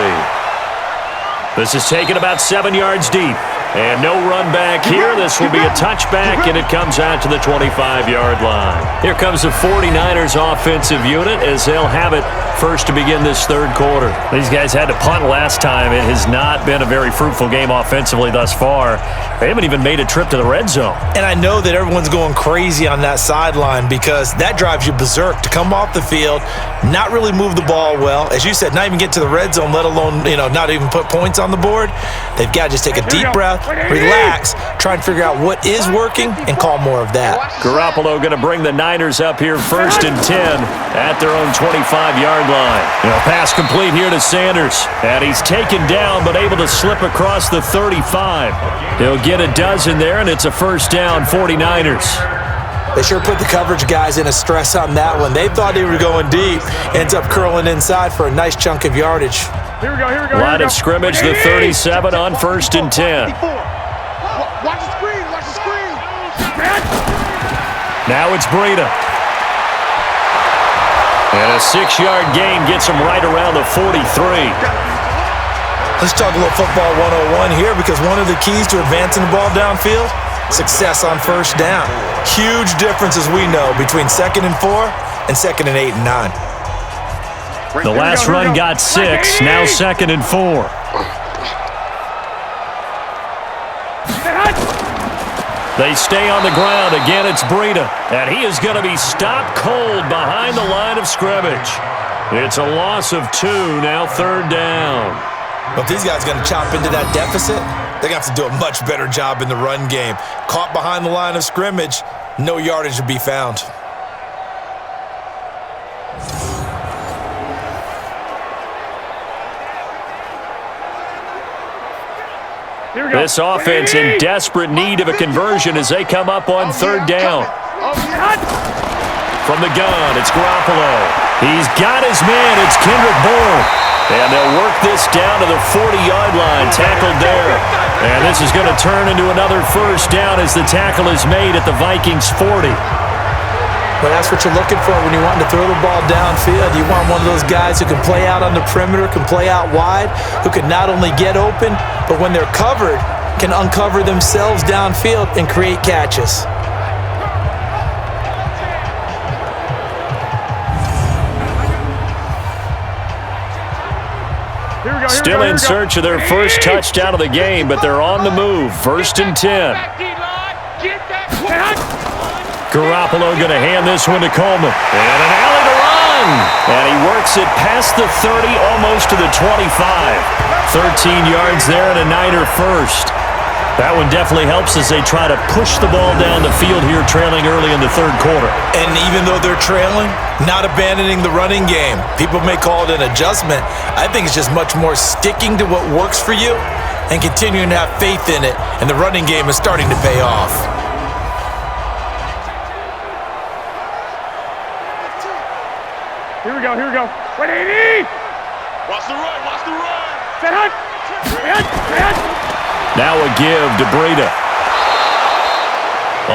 B: This is taken about 7 yards deep. And no run back here. This will be a touchback, and it comes out to the 25-yard line. Here comes the 49ers offensive unit as they'll have it first to begin this third quarter. These guys had to punt last time. It has not been a very fruitful game offensively thus far. They haven't even made a trip to the red zone.
C: And I know that everyone's going crazy on that sideline because that drives you berserk to come off the field, not really move the ball well. As you said, not even get to the red zone, let alone, not even put points on the board. They've got to just take a deep breath, relax, try and figure out what is working, and call more of that.
B: Garoppolo going to bring the Niners up here first and 10 at their own 25-yard line. Pass complete here to Sanders. And he's taken down but able to slip across the 35. He'll get a dozen there, and it's a first down, 49ers.
C: They sure put the coverage guys in a stress on that one. They thought they were going deep. Ends up curling inside for a nice chunk of yardage.
H: Here we go.
B: Line of scrimmage, the 37 on first and 10.
D: Watch the screen. Watch the screen.
B: Now it's Breida. And a 6-yard gain gets him right around the 43.
C: Let's talk a little football 101 here because one of the keys to advancing the ball downfield, success on first down. Huge difference, as we know, between 2nd and 4 and 2nd and 8 and 9.
B: The last run got 6, now 2nd and 4. They stay on the ground. Again, it's Breida. And he is going to be stopped cold behind the line of scrimmage. It's a loss of 2, now 3rd down.
C: Well, if these guys are going to chop into that deficit, they're going to have to do a much better job in the run game. Caught behind the line of scrimmage, no yardage to be found.
B: This offense in desperate need of a conversion as they come up on 3rd down. From the gun, it's Garoppolo. He's got his man. It's Kendrick Bourne. And they'll work this down to the 40-yard line, tackled there. And this is going to turn into another first down as the tackle is made at the Vikings 40.
C: Well, that's what you're looking for when you want to throw the ball downfield. You want one of those guys who can play out on the perimeter, can play out wide, who can not only get open, but when they're covered, can uncover themselves downfield and create catches.
B: Still in search of their first touchdown of the game, but they're on the move. 1st and 10. Garoppolo going to hand this one to Coleman. And an alley to run. And he works it past the 30, almost to the 25. 13 yards there and a Niner first. That one definitely helps as they try to push the ball down the field here, trailing early in the 3rd quarter.
C: And even though they're trailing, not abandoning the running game. People may call it an adjustment. I think it's just much more sticking to what works for you and continuing to have faith in it. And the running game is starting to pay off.
H: Here we go. 180!
D: Watch the run.
H: Set hunt!
B: Now a give to Breida.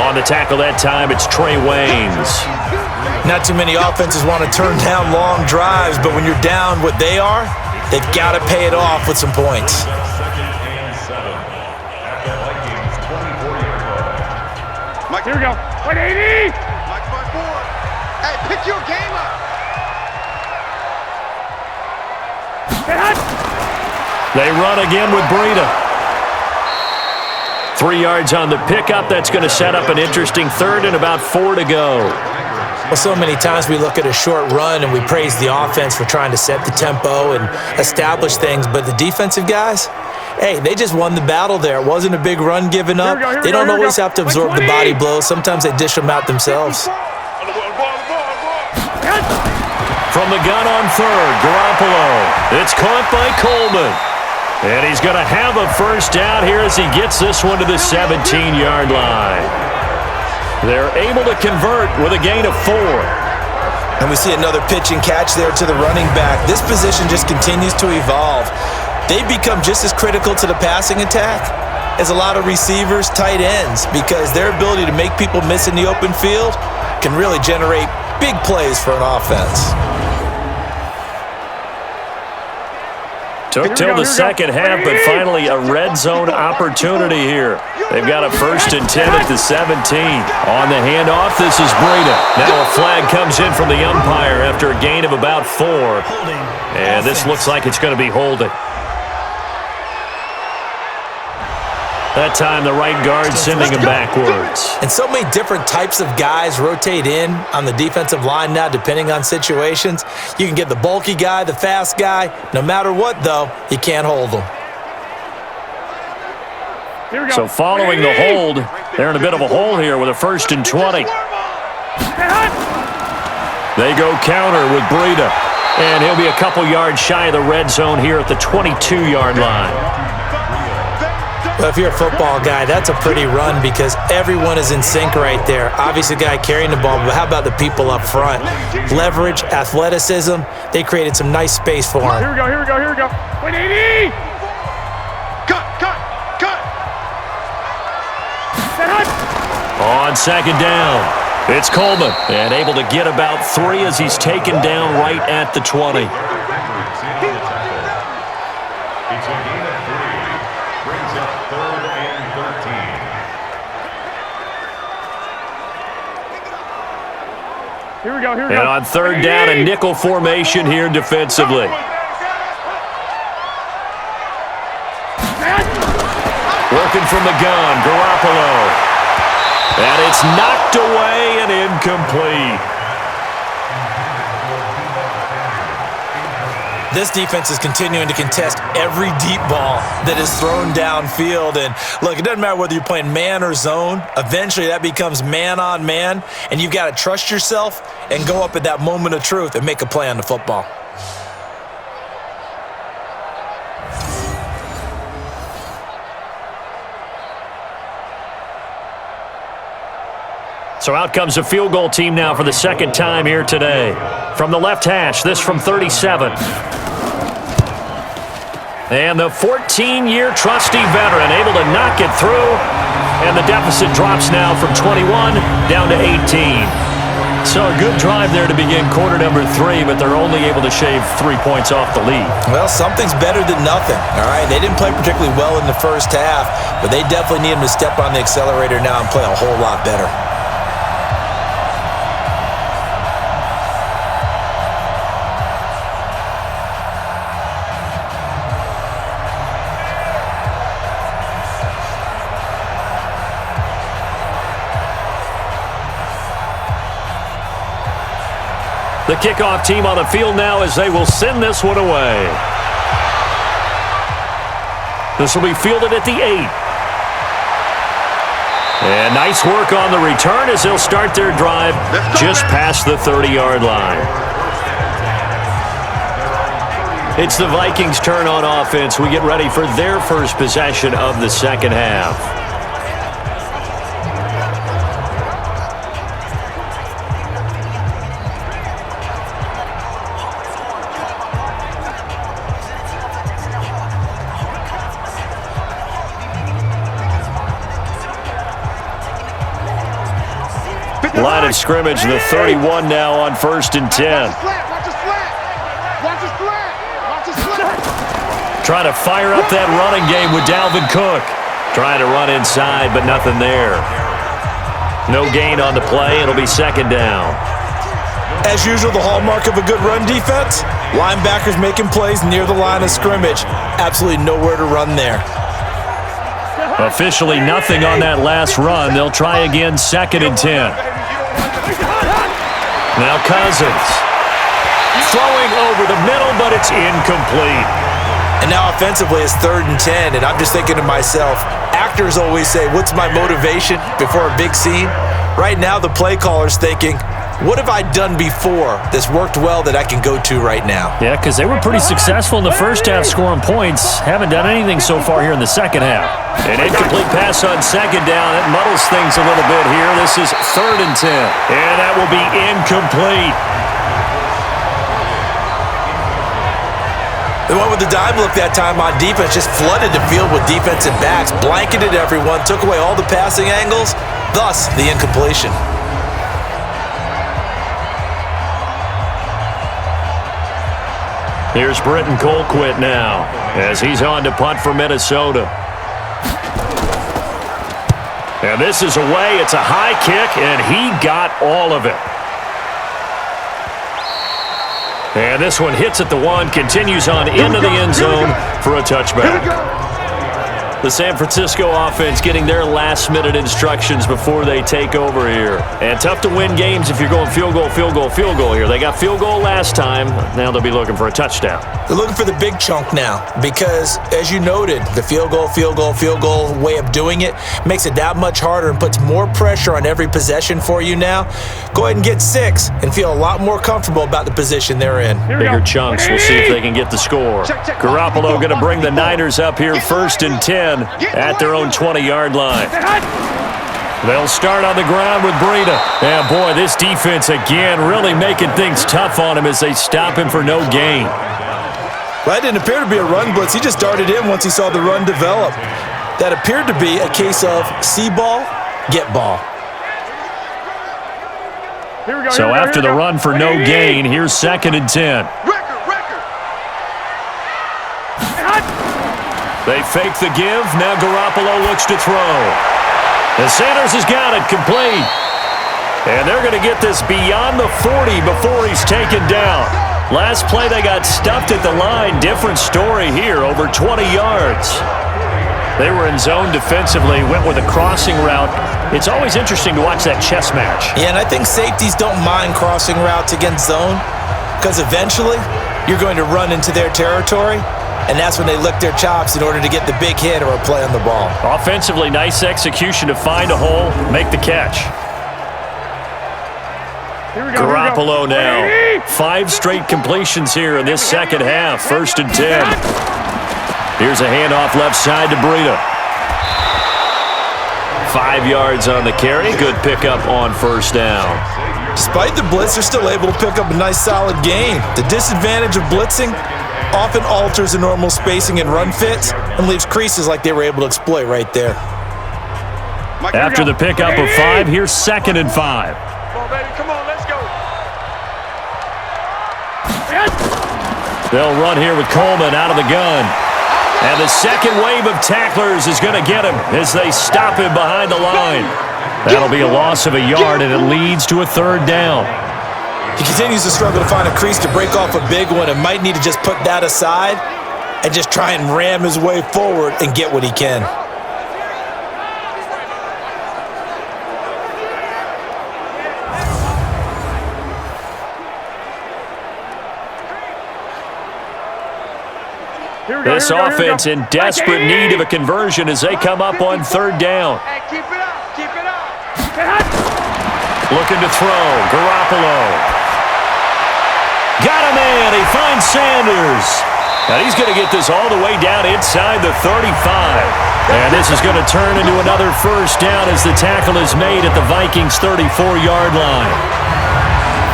B: On the tackle that time, it's Trey Waynes.
C: Not too many offenses want to turn down long drives, but when you're down what they are, they've got to pay it off with some points.
G: 2nd and 7 at the Vikings 24-yard line.
H: Here we go. 180!
D: Mike 5-4. Hey, pick your game up.
B: They run again with Breida. 3 yards on the pickup. That's going to set up an interesting third and about 4 to go.
C: Well, so many times we look at a short run and we praise the offense for trying to set the tempo and establish things, but the defensive guys, hey, they just won the battle there. It wasn't a big run given up. They don't always have to absorb the body blows. Sometimes they dish them out themselves.
B: From the gun on third, Garoppolo. It's caught by Coleman. And he's going to have a first down here as he gets this one to the 17-yard line. They're able to convert with a gain of 4.
C: And we see another pitch and catch there to the running back. This position just continues to evolve. They become just as critical to the passing attack as a lot of receivers, tight ends, because their ability to make people miss in the open field can really generate big plays for an offense.
B: Took till the second half, but finally a red zone opportunity here. They've got a 1st and 10 at the 17. On the handoff, this is Breida. Now a flag comes in from the umpire after a gain of about 4. And this looks like it's going to be holding. That time, the right guard sending him backwards.
C: And so many different types of guys rotate in on the defensive line now, depending on situations. You can get the bulky guy, the fast guy. No matter what, though, you can't hold them.
B: So following the hold, they're in a bit of a hole here with a 1st and 20. They go counter with Breida. And he'll be a couple yards shy of the red zone here at the 22-yard line.
C: Well, if you're a football guy, that's a pretty run because everyone is in sync right there. Obviously, the guy carrying the ball, but how about the people up front? Leverage, athleticism, they created some nice space for him.
H: Here we go, here we go, here we go. Wait, 80!
D: Cut!
B: On second down, it's Coleman. And able to get about 3 as he's taken down right at the 20.
G: It's a gain of 3. Brings up 3rd and 13.
H: Here we go, here we
B: And
H: go.
B: on third down, a nickel formation here defensively. Working from the gun, Garoppolo. And it's knocked away and incomplete.
C: This defense is continuing to contest every deep ball that is thrown downfield. And look, it doesn't matter whether you're playing man or zone. Eventually, that becomes man on man. And you've got to trust yourself and go up at that moment of truth and make a play on the football.
B: So out comes a field goal team now for the second time here today. From the left hash, this from 37. And the 14-year trusty veteran able to knock it through. And the deficit drops now from 21 down to 18. So a good drive there to begin quarter number 3, but they're only able to shave 3 points off the lead.
C: Well, something's better than nothing, all right? They didn't play particularly well in the first half, but they definitely need them to step on the accelerator now and play a whole lot better.
B: The kickoff team on the field now as they will send this one away. This will be fielded at the 8. And nice work on the return as they'll start their drive just past the 30-yard line. It's the Vikings' turn on offense. We get ready for their first possession of the second half. Line of scrimmage, the 31 now on 1st and 10. Trying to fire up that running game with Dalvin Cook. Trying to run inside, but nothing there. No gain on the play. It'll be second down.
C: As usual, the hallmark of a good run defense, linebackers making plays near the line of scrimmage. Absolutely nowhere to run there.
B: Officially nothing on that last run. They'll try again, 2nd and 10. Now Cousins. Throwing over the middle, but it's incomplete.
C: And now offensively it's 3rd and 10, and I'm just thinking to myself, actors always say, what's my motivation before a big scene? Right now the play caller's thinking, what have I done before that's worked well that I can go to right now?
B: Yeah, because they were pretty successful in the first half scoring points. Haven't done anything so far here in the second half. An incomplete pass on 2nd down. That muddles things a little bit here. This is 3rd and 10. And that will be incomplete.
C: They went with the dime look that time on defense, just flooded the field with defensive backs, blanketed everyone, took away all the passing angles, thus the incompletion.
B: Here's Britton Colquitt now as he's on to punt for Minnesota. And this is away. It's a high kick, and he got all of it. And this one hits at the 1, continues on into the end zone for a touchback. The San Francisco offense getting their last-minute instructions before they take over here. And tough to win games if you're going field goal, field goal, field goal here. They got field goal last time. Now they'll be looking for a touchdown.
C: They're looking for the big chunk now because, as you noted, the field goal, field goal, field goal way of doing it makes it that much harder and puts more pressure on every possession for you now. Go ahead and get 6 and feel a lot more comfortable about the position they're in.
B: Bigger chunks. We'll see if they can get the score. Garoppolo going to bring the Niners up here 1st and 10 at their own 20-yard line. They'll start on the ground with Breida. And boy, this defense again really making things tough on him as they stop him for no gain.
C: Well, that didn't appear to be a run blitz. He just darted in once he saw the run develop. That appeared to be a case of see ball, get ball.
B: So after the run for no gain, here's 2nd and 10. They fake the give. Now Garoppolo looks to throw. And Sanders has got it complete. And they're going to get this beyond the 40 before he's taken down. Last play they got stuffed at the line. Different story here, over 20 yards. They were in zone defensively, went with a crossing route. It's always interesting to watch that chess match.
C: Yeah, and I think safeties don't mind crossing routes against zone because eventually you're going to run into their territory. And that's when they lick their chops in order to get the big hit or a play on the ball.
B: Offensively, nice execution to find a hole, make the catch. Garoppolo now. 5 straight completions here in this second half. 1st and 10. Here's a handoff left side to Breida. 5 yards on the carry. Good pickup on 1st down.
C: Despite the blitz, they're still able to pick up a nice solid gain. The disadvantage of blitzing often alters the normal spacing and run fits and leaves creases like they were able to exploit right there.
B: After the pickup of 5, here's 2nd and 5.
F: Come on, baby. Come on, let's go.
B: They'll run here with Coleman out of the gun. And the second wave of tacklers is going to get him as they stop him behind the line. That'll be a loss of a yard, and it leads to a 3rd down.
C: He continues to struggle to find a crease to break off a big one and might need to just put that aside and just try and ram his way forward and get what he can.
B: This offense in desperate need of a conversion as they come up on 3rd down.
F: Hey, keep it up. Keep it up.
B: Looking to throw. Garoppolo. Got a man. He finds Sanders. Now he's going to get this all the way down inside the 35. And this is going to turn into another 1st down as the tackle is made at the Vikings' 34-yard line.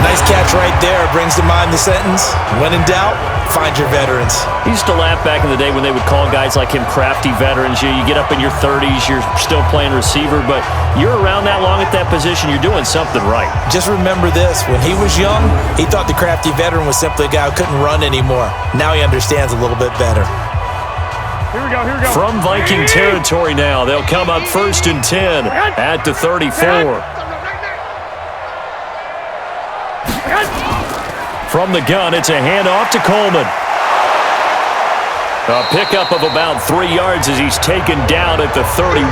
C: Nice catch right there. Brings to mind the sentence, when in doubt, find your veterans.
B: I used to laugh back in the day when they would call guys like him crafty veterans. You get up in your 30s, you're still playing receiver, but you're around that long at that position, you're doing something right.
C: Just remember this. When he was young, he thought the crafty veteran was simply a guy who couldn't run anymore. Now he understands a little bit better.
H: Here we go, here we go.
B: From Viking territory now, they'll come up 1st and 10 at the 34. From the gun, it's a handoff to Coleman. A pickup of about 3 yards as he's taken down at the 31.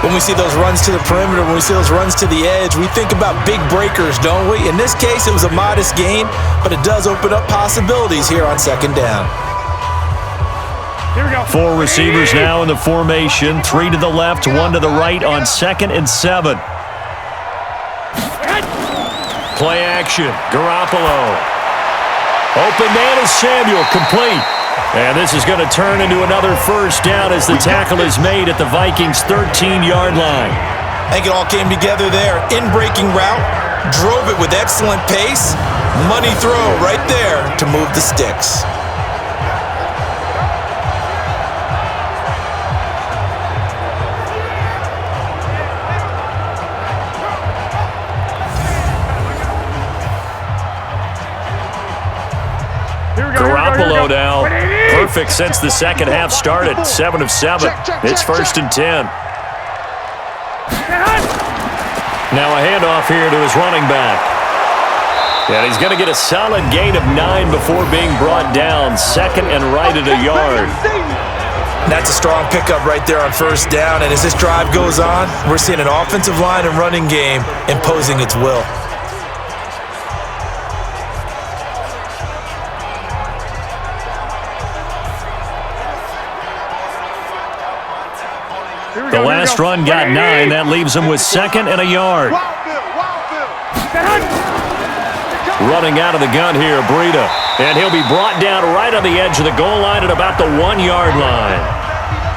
C: When we see those runs to the perimeter, when we see those runs to the edge, we think about big breakers, don't we? In this case, it was a modest gain, but it does open up possibilities here on second down.
H: Here we go.
B: 4 receivers now in the formation. 3 to the left, 1 to the right on 2nd and 7. Play action. Garoppolo. Open man is Samuel. Complete. And this is going to turn into another first down as the tackle is made at the Vikings' 13-yard line.
C: I think it all came together there. In-breaking route, drove it with excellent pace. Money throw right there to move the sticks.
B: Garoppolo now, perfect since the second half started. 7 of 7. It's 1st and 10. Now a handoff here to his running back. And he's going to get a solid gain of 9 before being brought down. 2nd and right at a yard.
C: That's a strong pickup right there on first down. And as this drive goes on, we're seeing an offensive line and running game imposing its will.
B: The last run got 9. That leaves him with 2nd and a yard. Running out of the gun here, Breida. And he'll be brought down right on the edge of the goal line at about the 1-yard line.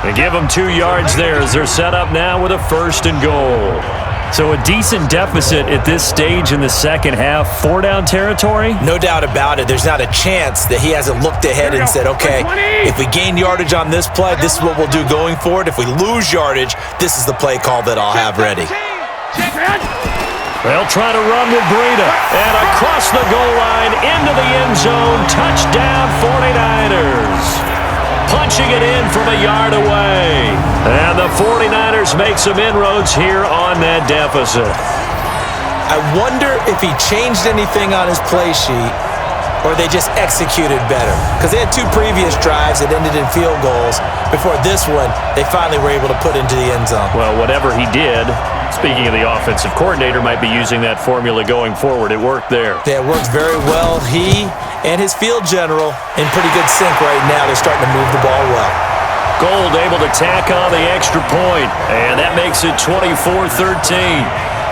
B: They give him 2 yards there as they're set up now with a 1st and goal. So a decent deficit at this stage in the second half. 4-down territory?
C: No doubt about it. There's not a chance that he hasn't looked ahead and said, okay, if we gain yardage on this play, this is what we'll do going forward. If we lose yardage, this is the play call that I'll have ready.
B: They'll try to run with Breida. And across the goal line, into the end zone. Touchdown 49ers. Punching it in from a yard away. And the 49ers make some inroads here on that deficit.
C: I wonder if he changed anything on his play sheet or they just executed better. Because they had 2 previous drives that ended in field goals. Before this one, they finally were able to put into the end zone.
B: Well, whatever he did, speaking of the offensive coordinator, might be using that formula going forward. It worked there.
C: Yeah, it worked very well. He and his field general in pretty good sync right now. They're starting to move the ball well.
B: Gold able to tack on the extra point, and that makes it 24-13.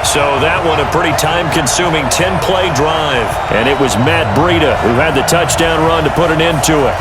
B: So that one a pretty time-consuming 10-play drive, and it was Matt Breida who had the touchdown run to put an end to it.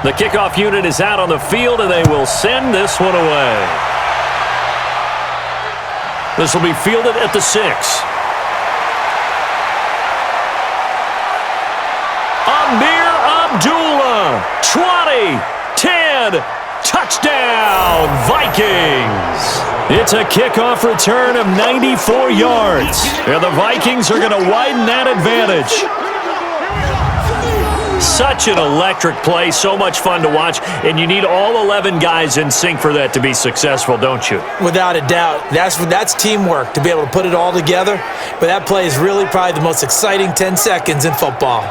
B: The kickoff unit is out on the field, and they will send this one away. This will be fielded at the 6. Amir Abdullah, 20, 10, touchdown, Vikings. It's a kickoff return of 94 yards, and the Vikings are going to widen that advantage. Such an electric play, so much fun to watch, and you need all 11 guys in sync for that to be successful, don't you?
C: Without a doubt. That's teamwork, to be able to put it all together. But that play is really probably the most exciting 10 seconds in football.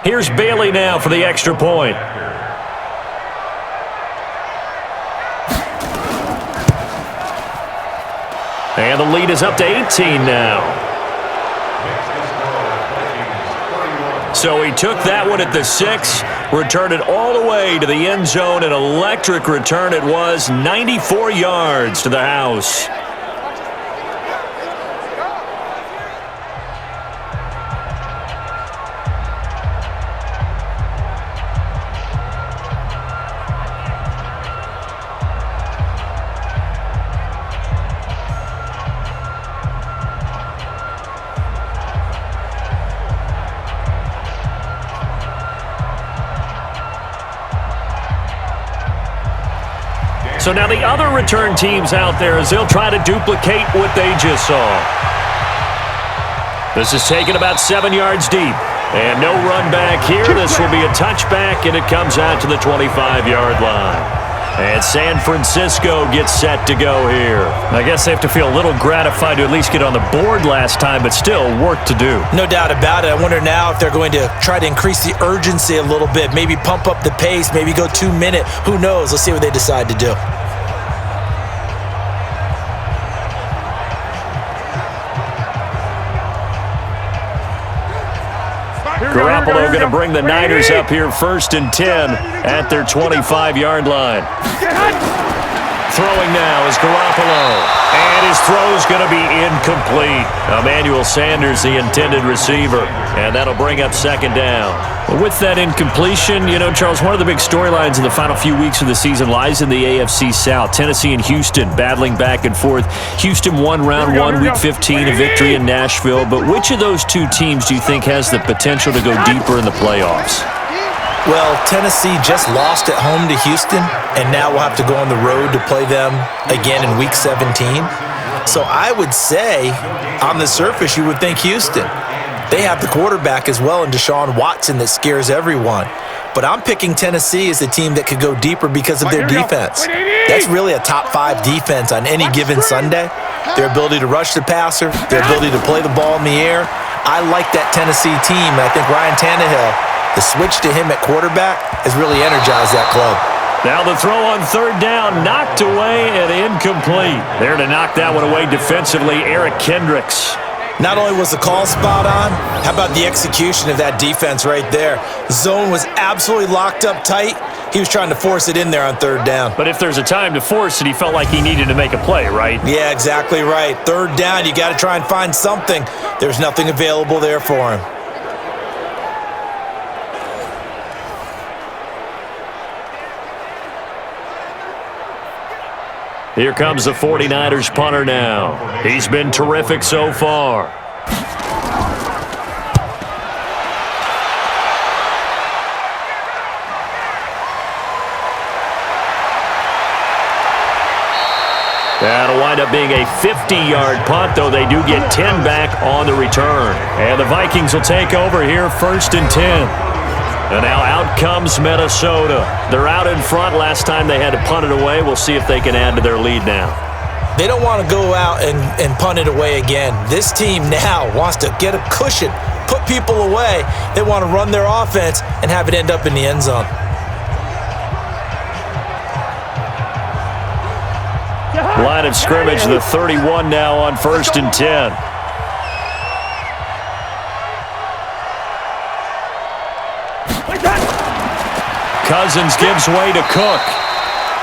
B: Here's Bailey now for the extra point. And the lead is up to 18 now. So he took that one at the 6, returned it all the way to the end zone. An electric return it was, 94 yards to the house. So now the other return teams out there as they'll try to duplicate what they just saw. This is taken about 7 yards deep. And no run back here. This will be a touchback, and it comes out to the 25-yard line. And San Francisco gets set to go here.
E: I guess they have to feel a little gratified to at least get on the board last time, but still work to do.
C: No doubt about it. I wonder now if they're going to try to increase the urgency a little bit, maybe pump up the pace, maybe go 2 minute. Who knows? Let's see what they decide to do.
B: Garoppolo going to bring the Niners up here 1st and 10 at their 25-yard line. Throwing now is Garoppolo. And his throw's going to be incomplete. Emmanuel Sanders, the intended receiver. And that'll bring up 2nd down.
E: Well, with that incompletion, you know, Charles, one of the big storylines in the final few weeks of the season lies in the AFC South. Tennessee and Houston battling back and forth. Houston won round 1, week 15, a victory in Nashville. But which of those two teams do you think has the potential to go deeper in the playoffs?
C: Well, Tennessee just lost at home to Houston, and now we'll have to go on the road to play them again in week 17. So I would say, on the surface, you would think Houston. They have the quarterback as well in Deshaun Watson that scares everyone. But I'm picking Tennessee as a team that could go deeper because of their defense. That's really a top 5 defense on any given Sunday. Their ability to rush the passer, their ability to play the ball in the air. I like that Tennessee team, and I think Ryan Tannehill, the switch to him at quarterback has really energized that club.
B: Now the throw on 3rd down, knocked away and incomplete. There to knock that one away defensively, Eric Kendricks.
C: Not only was the call spot on, how about the execution of that defense right there? Zone was absolutely locked up tight. He was trying to force it in there on 3rd down.
B: But if there's a time to force it, he felt like he needed to make a play, right?
C: Yeah, exactly right. 3rd down, you got to try and find something. There's nothing available there for him.
B: Here comes the 49ers punter now. He's been terrific so far. That'll wind up being a 50-yard punt, though they do get 10 back on the return. And the Vikings will take over here 1st and 10. And now out comes Minnesota. They're out in front. Last time they had to punt it away. We'll see if they can add to their lead now.
C: They don't want to go out and punt it away again. This team now wants to get a cushion, put people away. They want to run their offense and have it end up in the end zone.
B: Line of scrimmage, the 31 now on 1st and 10. Cousins gives way to Cook.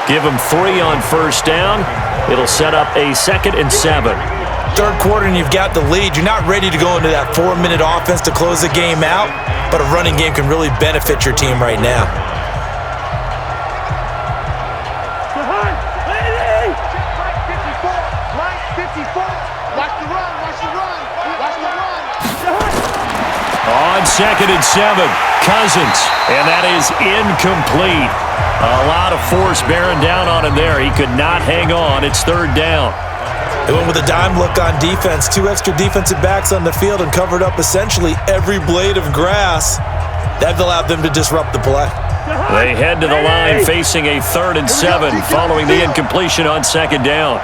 B: Give him 3 on 1st down. It'll set up a 2nd and 7.
C: 3rd quarter and you've got the lead. You're not ready to go into that 4-minute offense to close the game out, but a running game can really benefit your team right now.
B: On 2nd and 7, Cousins, and that is incomplete. A lot of force bearing down on him there. He could not hang on. It's 3rd down.
C: They went with a dime look on defense. 2 extra defensive backs on the field and covered up essentially every blade of grass. That allowed them to disrupt the play.
B: They head to the line facing a 3rd and 7 following the incompletion on 2nd down.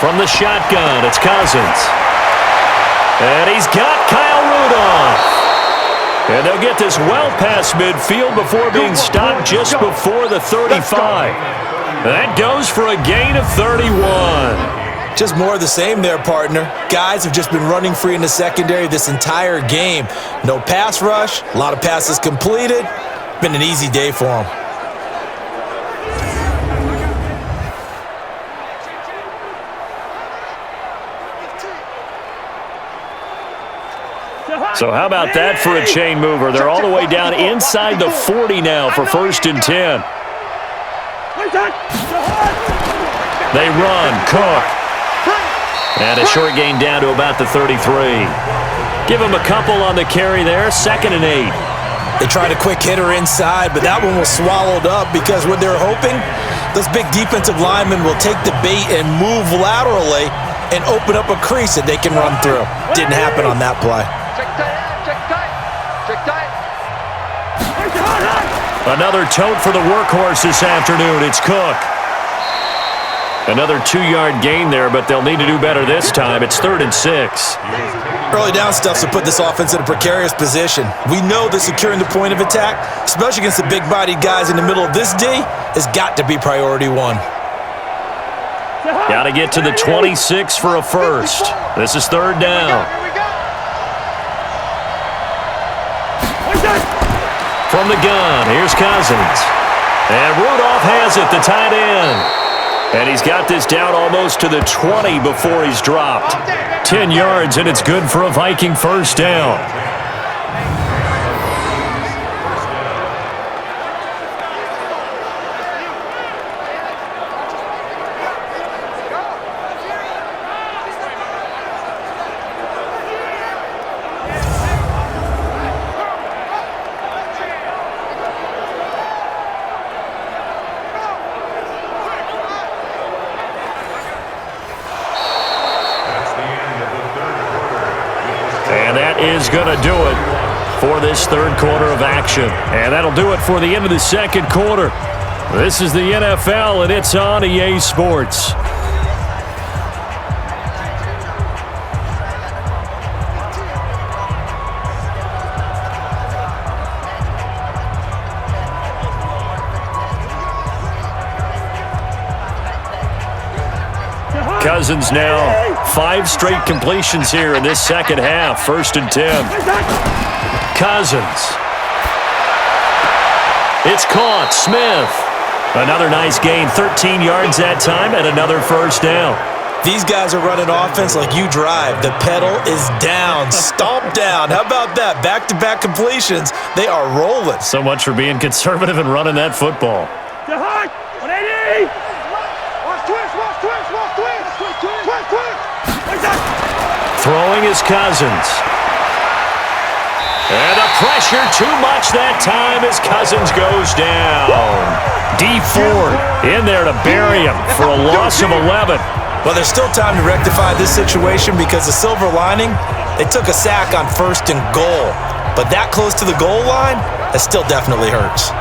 B: From the shotgun, it's Cousins. And he's got Kyle Rudolph. And they'll get this well past midfield before being stopped just before the 35. That goes for a gain of 31.
C: Just more of the same there, partner. Guys have just been running free in the secondary this entire game. No pass rush, a lot of passes completed. Been an easy day for them.
B: So how about that for a chain mover? They're all the way down inside the 40 now for 1st and 10. They run, Cook. And a short gain down to about the 33. Give him a couple on the carry there, 2nd and 8.
C: They tried a quick hitter inside, but that one was swallowed up because what they're hoping, those big defensive linemen will take the bait and move laterally and open up a crease that they can run through. Didn't happen on that play.
F: Check tight, check tight, check tight.
B: Another tote for the workhorse this afternoon. It's Cook. Another 2-yard gain there, but they'll need to do better this time. It's 3rd and 6.
C: Early down stuff to put this offense in a precarious position. We know that securing the point of attack, especially against the big-bodied guys in the middle of this D, has got to be priority 1.
B: Got to get to the 26 for a first. This is 3rd down.
F: Here we go.
B: From the gun, here's Cousins. And Rudolph has it, the tight end. And he's got this down almost to the 20 before he's dropped. 10 yards, and it's good for a Viking first down. Is going to do it for this 3rd quarter of action. And that'll do it for the end of the 2nd quarter. This is the NFL, and it's on EA Sports. Cousins now 5 straight completions here in this 2nd half. 1st and 10. Cousins. It's caught. Smith. Another nice gain. 13 yards that time and another first down.
C: These guys are running offense like you drive. The pedal is down. Stomp down. How about that? Back-to-back completions. They are rolling.
B: So much for being conservative and running that football. Throwing is Cousins. And the pressure too much that time as Cousins goes down. D Ford in there to bury him for a loss of 11.
C: Well, there's still time to rectify this situation because the silver lining, they took a sack on 1st and goal. But that close to the goal line, that still definitely hurts.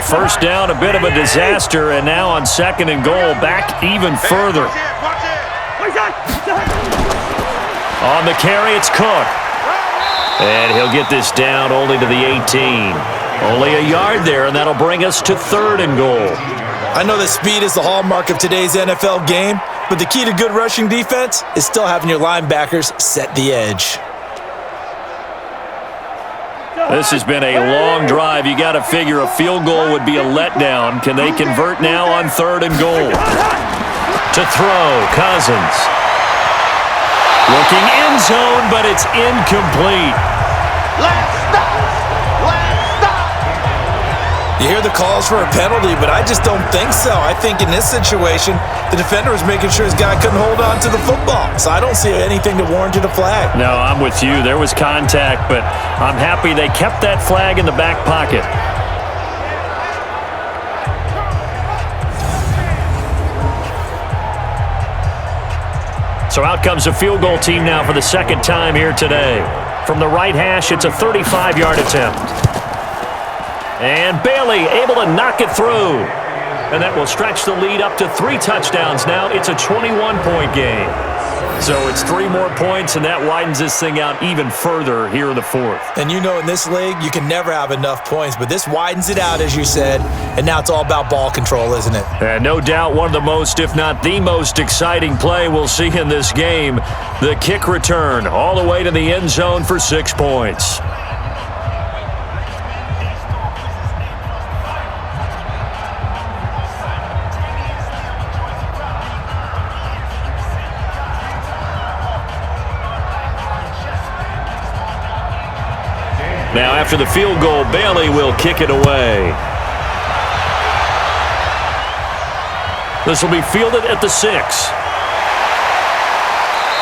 B: First down, a bit of a disaster, and now on 2nd and goal, back even further. On the carry, it's Cook. And he'll get this down only to the 18. Only a yard there, and that'll bring us to 3rd and goal.
C: I know that speed is the hallmark of today's NFL game, but the key to good rushing defense is still having your linebackers set the edge.
B: This has been a long drive. You got to figure a field goal would be a letdown. Can they convert now on 3rd and goal? To throw, Cousins. Looking end zone, but it's incomplete.
F: Let's stop. Let's stop.
C: You hear the calls for a penalty, but I just don't think so. I think in this situation, the defender was making sure his guy couldn't hold on to the football. So I don't see anything that warranted a flag.
B: No, I'm with you. There was contact, but I'm happy they kept that flag in the back pocket. So out comes a field goal team now for the 2nd time here today. From the right hash, it's a 35-yard attempt. And Bailey able to knock it through. And that will stretch the lead up to 3 touchdowns now. It's a 21-point game. So it's 3 more points, and that widens this thing out even further here in the 4th.
C: And you know in this league, you can never have enough points, but this widens it out, as you said, and now it's all about ball control, isn't it?
B: And no doubt one of the most, if not the most exciting play we'll see in this game, the kick return all the way to the end zone for 6 points. Now after the field goal, Bailey will kick it away. This will be fielded at the 6.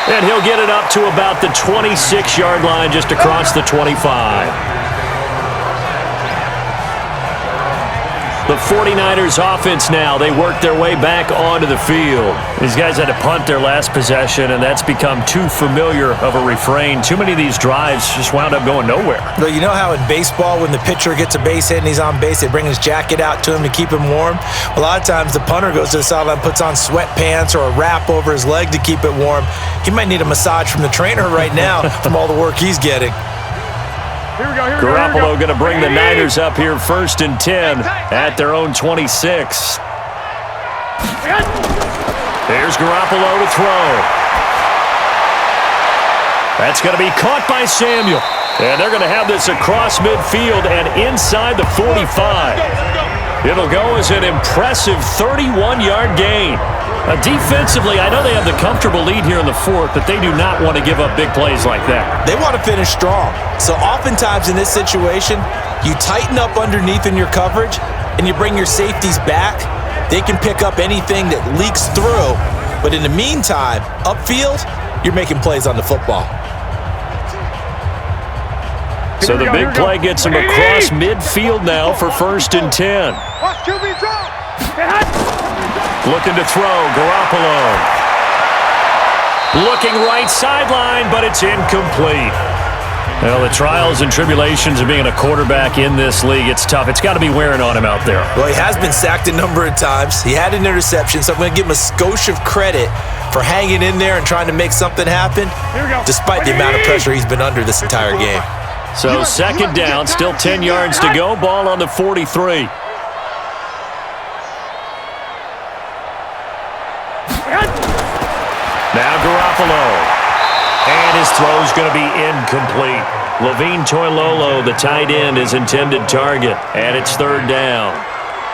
B: And he'll get it up to about the 26-yard line, just across the 25. The 49ers offense now, they work their way back onto the field. These guys had to punt their last possession, and that's become too familiar of a refrain. Too many of these drives just wound up going nowhere.
C: Well, you know how in baseball, when the pitcher gets a base hit and he's on base, they bring his jacket out to him to keep him warm? A lot of times the punter goes to the sideline, puts on sweatpants or a wrap over his leg to keep it warm. He might need a massage from the trainer right now from all the work he's getting.
H: Here we go,
B: Garoppolo going to bring the Niners up here 1st and 10 at their own 26. Here's Garoppolo to throw. That's going to be caught by Samuel. And they're going to have this across midfield and inside the 45. It'll go as an impressive 31-yard gain. Defensively, I know they have the comfortable lead here in the 4th, but they do not want to give up big plays like that.
C: They want to finish strong. So oftentimes in this situation, you tighten up underneath in your coverage and you bring your safeties back. They can pick up anything that leaks through. But in the meantime, upfield, you're making plays on the football.
B: So the big play gets him across midfield now for 1st and 10.
D: Watch QB drop.
B: Looking to throw, Garoppolo. Looking right sideline, but it's incomplete. Well, the trials and tribulations of being a quarterback in this league, it's tough. It's got to be wearing on him out there.
C: Well, he has been sacked a number of times. He had an interception, so I'm going to give him a skosh of credit for hanging in there and trying to make something happen, despite the amount of pressure he's been under this entire game.
B: So 2nd down, still 10 yards to go. Ball on the 43. Now Garoppolo. And his throw's going to be incomplete. Levine Toilolo, the tight end, is intended target. And it's 3rd down.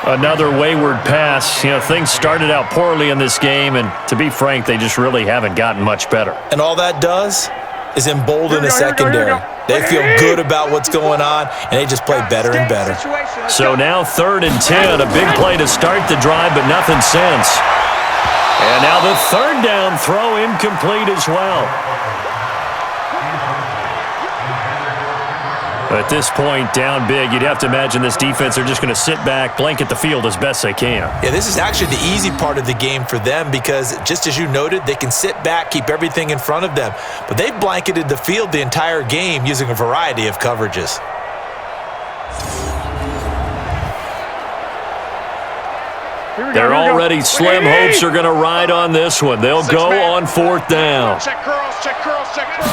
B: Another wayward pass. You know, things started out poorly in this game, and to be frank, they just really haven't gotten much better.
C: And all that does is embolden the secondary. They feel good about what's going on, and they just play better and better.
B: So now 3rd and 10, a big play to start the drive, but nothing since. And now the 3rd down throw incomplete as well. At this point, down big, you'd have to imagine this defense are just going to sit back, blanket the field as best they can.
C: Yeah, this is actually the easy part of the game for them because, just as you noted, they can sit back, keep everything in front of them. But they've blanketed the field the entire game using a variety of coverages.
B: They're already slim hopes are going to ride on this one. They'll go on 4th down.
D: Check curls, check curls, check curls.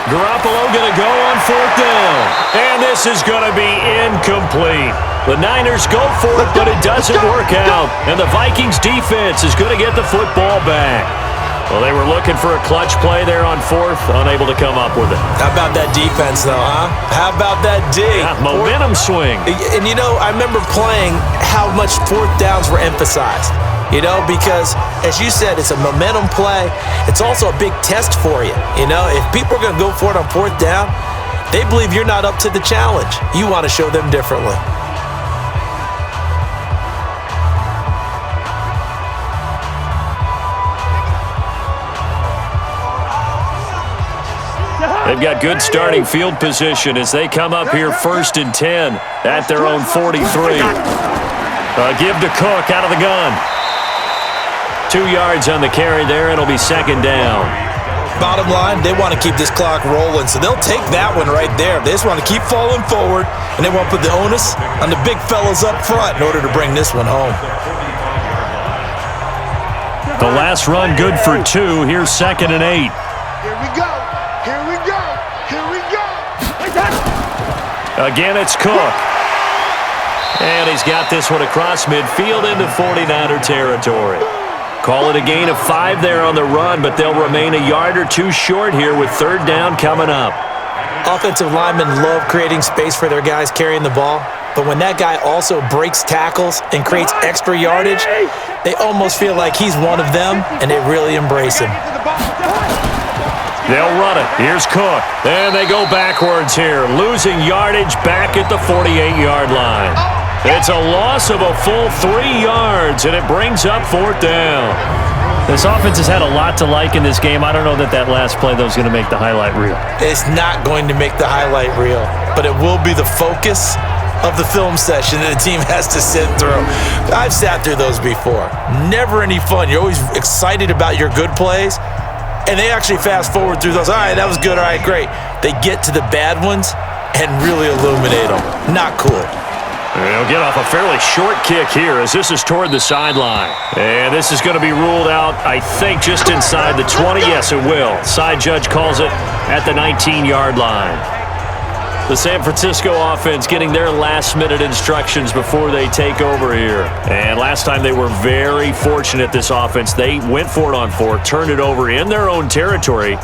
B: Garoppolo going to go on 4th down. And this is going to be incomplete. The Niners go for it, but it doesn't work out. And the Vikings defense is going to get the football back. Well, they were looking for a clutch play there on 4th, unable to come up with it.
C: How about that defense, though, huh? How about that D?
B: Yeah, momentum swing.
C: And, you know, I remember playing how much 4th downs were emphasized. You know, because, as you said, it's a momentum play. It's also a big test for you. You know, if people are going to go for it on 4th down, they believe you're not up to the challenge. You want to show them differently.
B: They've got good starting field position as they come up here 1st and 10 at their own 43. Give to Cook out of the gun. 2 yards on the carry there, and it'll be 2nd down.
C: Bottom line, they want to keep this clock rolling, so they'll take that one right there. They just want to keep falling forward, and they want to put the onus on the big fellas up front in order to bring this one home.
B: The last run good for 2. Here's 2nd and 8.
D: Here we go. Here we go. Here we go.
B: Again, it's Cook. And he's got this one across midfield into 49er territory. Call it a gain of 5 there on the run, but they'll remain a yard or 2 short here with 3rd down coming up.
C: Offensive linemen love creating space for their guys carrying the ball, but when that guy also breaks tackles and creates extra yardage, they almost feel like he's one of them, and they really embrace him.
B: They'll run it. Here's Cook. And they go backwards here, losing yardage back at the 48-yard line. It's a loss of a full 3 yards, and it brings up 4th down.
E: This offense has had a lot to like in this game. I don't know that last play, though, is going to make the highlight reel.
C: It's not going to make the highlight reel, but it will be the focus of the film session that the team has to sit through. I've sat through those before. Never any fun. You're always excited about your good plays, and they actually fast forward through those. All right, that was good. All right, great. They get to the bad ones and really illuminate them. Not cool.
B: They'll get off a fairly short kick here as this is toward the sideline. And this is going to be ruled out, I think, just inside the 20. Yes, it will. Side judge calls it at the 19-yard line. The San Francisco offense getting their last-minute instructions before they take over here. And last time they were very fortunate, this offense. They went for it on 4, turned it over in their own territory,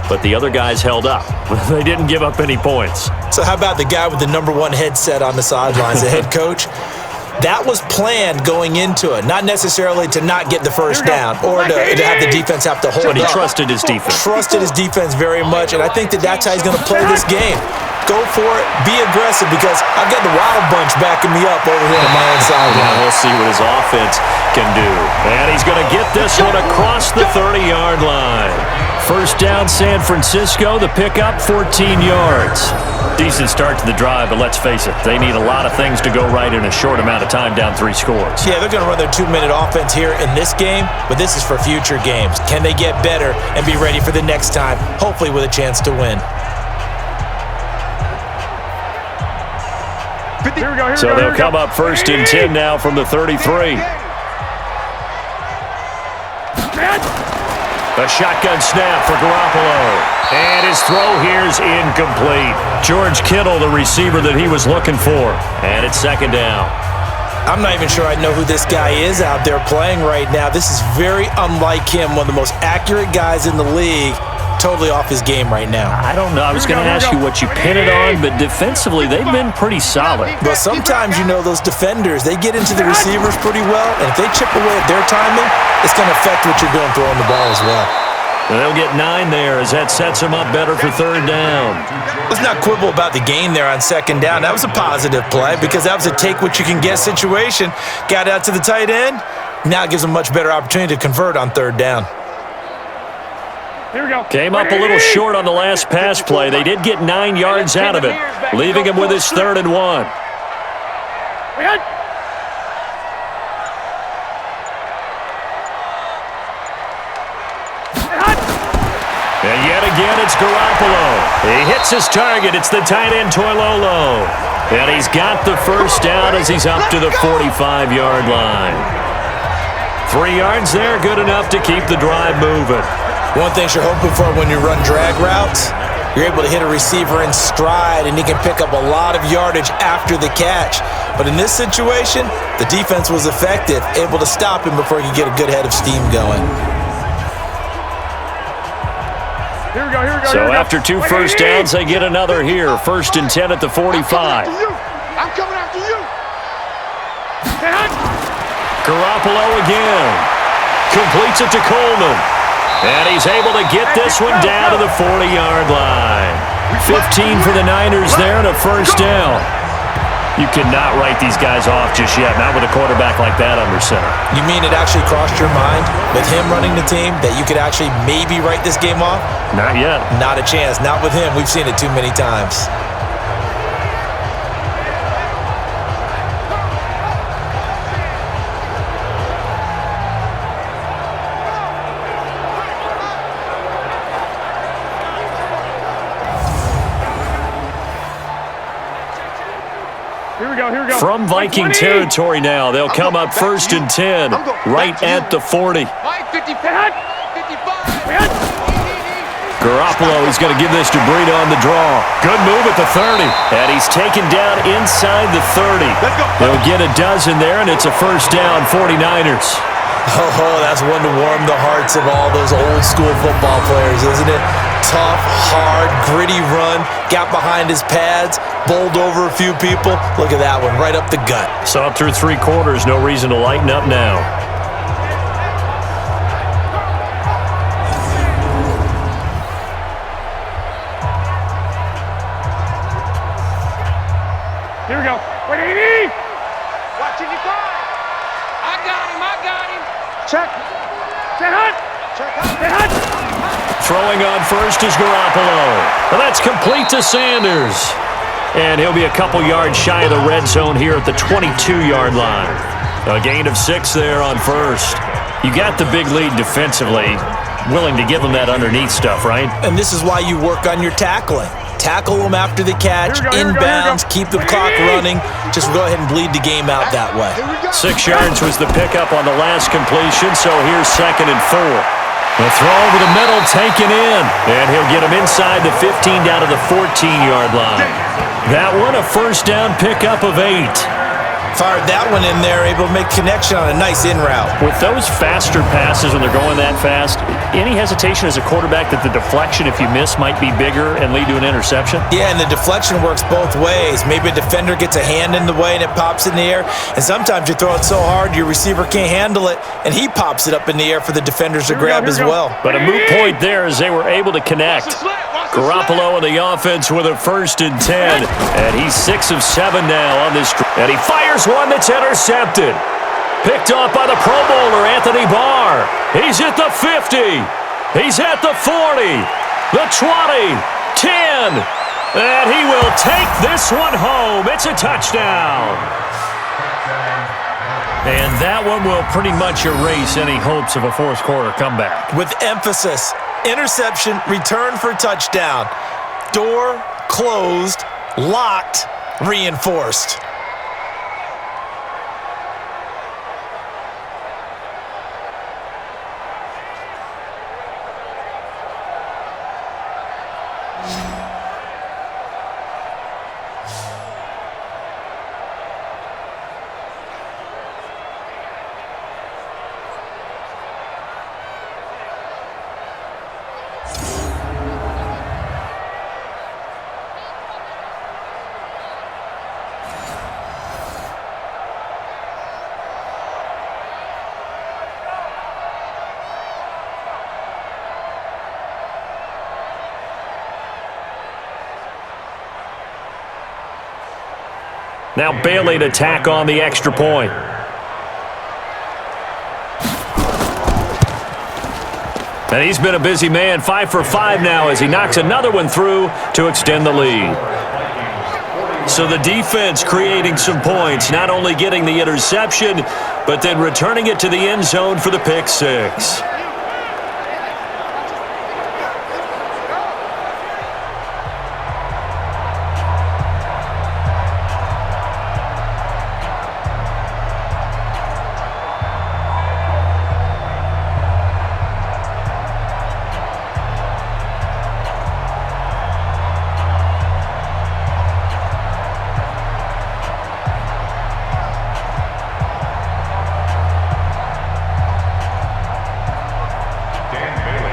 B: but the other guys held up. They didn't give up any points.
C: So how about the guy with the #1 headset on the sidelines, the head coach? That was planned going into it, not necessarily to not get the first down or to have the defense have to hold
B: But he
C: up.
B: trusted his defense.
C: Trusted his defense very much, and I think that's how he's going to play this game. Go for it, be aggressive, because I've got the Wild Bunch backing me up over here on my own sideline.
B: Yeah, we'll see what his offense can do. And he's going to get this one across the 30-yard line.
E: First down, San Francisco. The pickup, 14 yards.
B: Decent start to the drive, but let's face it, they need a lot of things to go right in a short amount of time, down 3 scores.
C: Yeah, they're going to run their 2-minute offense here in this game, but this is for future games. Can they get better and be ready for the next time, hopefully with a chance to win?
B: So they'll come up 1st and 10 now from the 33. A shotgun snap for Garoppolo. And his throw here's incomplete. George Kittle, the receiver that he was looking for. And it's 2nd down.
C: I'm not even sure I know who this guy is out there playing right now. This is very unlike him, one of the most accurate guys in the league. Totally off his game right now.
B: I don't know. I was going to ask you what you pin it on, but defensively, they've been pretty solid.
C: But sometimes, those defenders, they get into the receivers pretty well, and if they chip away at their timing, it's going to affect what you're doing throwing the ball as well.
B: They'll get 9 there as that sets them up better for 3rd down.
C: Let's not quibble about the gain there on 2nd down. That was a positive play because that was a take-what-you-can-get situation. Got out to the tight end. Now it gives them a much better opportunity to convert on 3rd down.
H: Here we go.
B: Came up a little short on the last pass play. They did get 9 yards out of it, leaving him with his 3rd and 1. And yet again, it's Garoppolo. He hits his target. It's the tight end, Toilolo. And he's got the first down as he's up to the 45-yard line. 3 yards there, good enough to keep the drive moving.
C: One thing you're hoping for when you run drag routes, you're able to hit a receiver in stride, and he can pick up a lot of yardage after the catch. But in this situation, the defense was effective, able to stop him before he could get a good head of steam going.
H: Here we go, here we go.
B: So after 2 first downs, they get another here. 1st and 10 at the 45.
D: I'm coming after you.
B: Garoppolo again. Completes it to Coleman. And he's able to get this one down to the 40-yard line. 15 for the Niners there and a first down. You cannot write these guys off just yet, not with a quarterback like that under center.
C: You mean it actually crossed your mind with him running the team that you could actually maybe write this game off?
B: Not yet.
C: Not a chance. Not with him. We've seen it too many times.
B: From Viking territory now, they'll come up 1st and 10, right at the 40. Garoppolo is going to give this to Breida on the draw. Good move at the 30. And he's taken down inside the 30. They'll get a dozen there, and it's a first down, 49ers.
C: Oh, that's one to warm the hearts of all those old school football players, isn't it? Tough, hard, gritty run, got behind his pads, bowled over a few people. Look at that one, right up the gut.
B: Saw it through 3 quarters, no reason to lighten up now. Throwing on first is Garoppolo. Well, that's complete to Sanders. And he'll be a couple yards shy of the red zone here at the 22-yard line. A gain of 6 there on first. You got the big lead defensively. Willing to give them that underneath stuff, right?
C: And this is why you work on your tackling. Tackle them after the catch, inbounds, keep the clock running. Just go ahead and bleed the game out that way.
B: 6 yards was the pickup on the last completion, so here's 2nd and 4. The throw over the middle taken in, and he'll get him inside the 15 down to the 14-yard line. That one a first down pickup of 8.
C: Fired that one in there, able to make connection on a nice in route.
B: With those faster passes when they're going that fast, any hesitation as a quarterback that the deflection, if you miss, might be bigger and lead to an interception?
C: Yeah, and the deflection works both ways. Maybe a defender gets a hand in the way and it pops in the air, and sometimes you throw it so hard your receiver can't handle it, and he pops it up in the air for the defenders to grab as well.
B: But a moot point there as they were able to connect. Garoppolo in the offense with a 1st and 10, and he's 6 of 7 now on this. And he fires one that's intercepted. Picked off by the Pro Bowler, Anthony Barr. He's at the 50. He's at the 40, the 20, 10. And he will take this one home. It's a touchdown. And that one will pretty much erase any hopes of a fourth quarter comeback.
C: With emphasis, interception, return for touchdown. Door closed, locked, reinforced.
B: Now Bailey to tack on the extra point. And he's been a busy man, 5 for 5 now as he knocks another one through to extend the lead. So the defense creating some points, not only getting the interception, but then returning it to the end zone for the pick 6.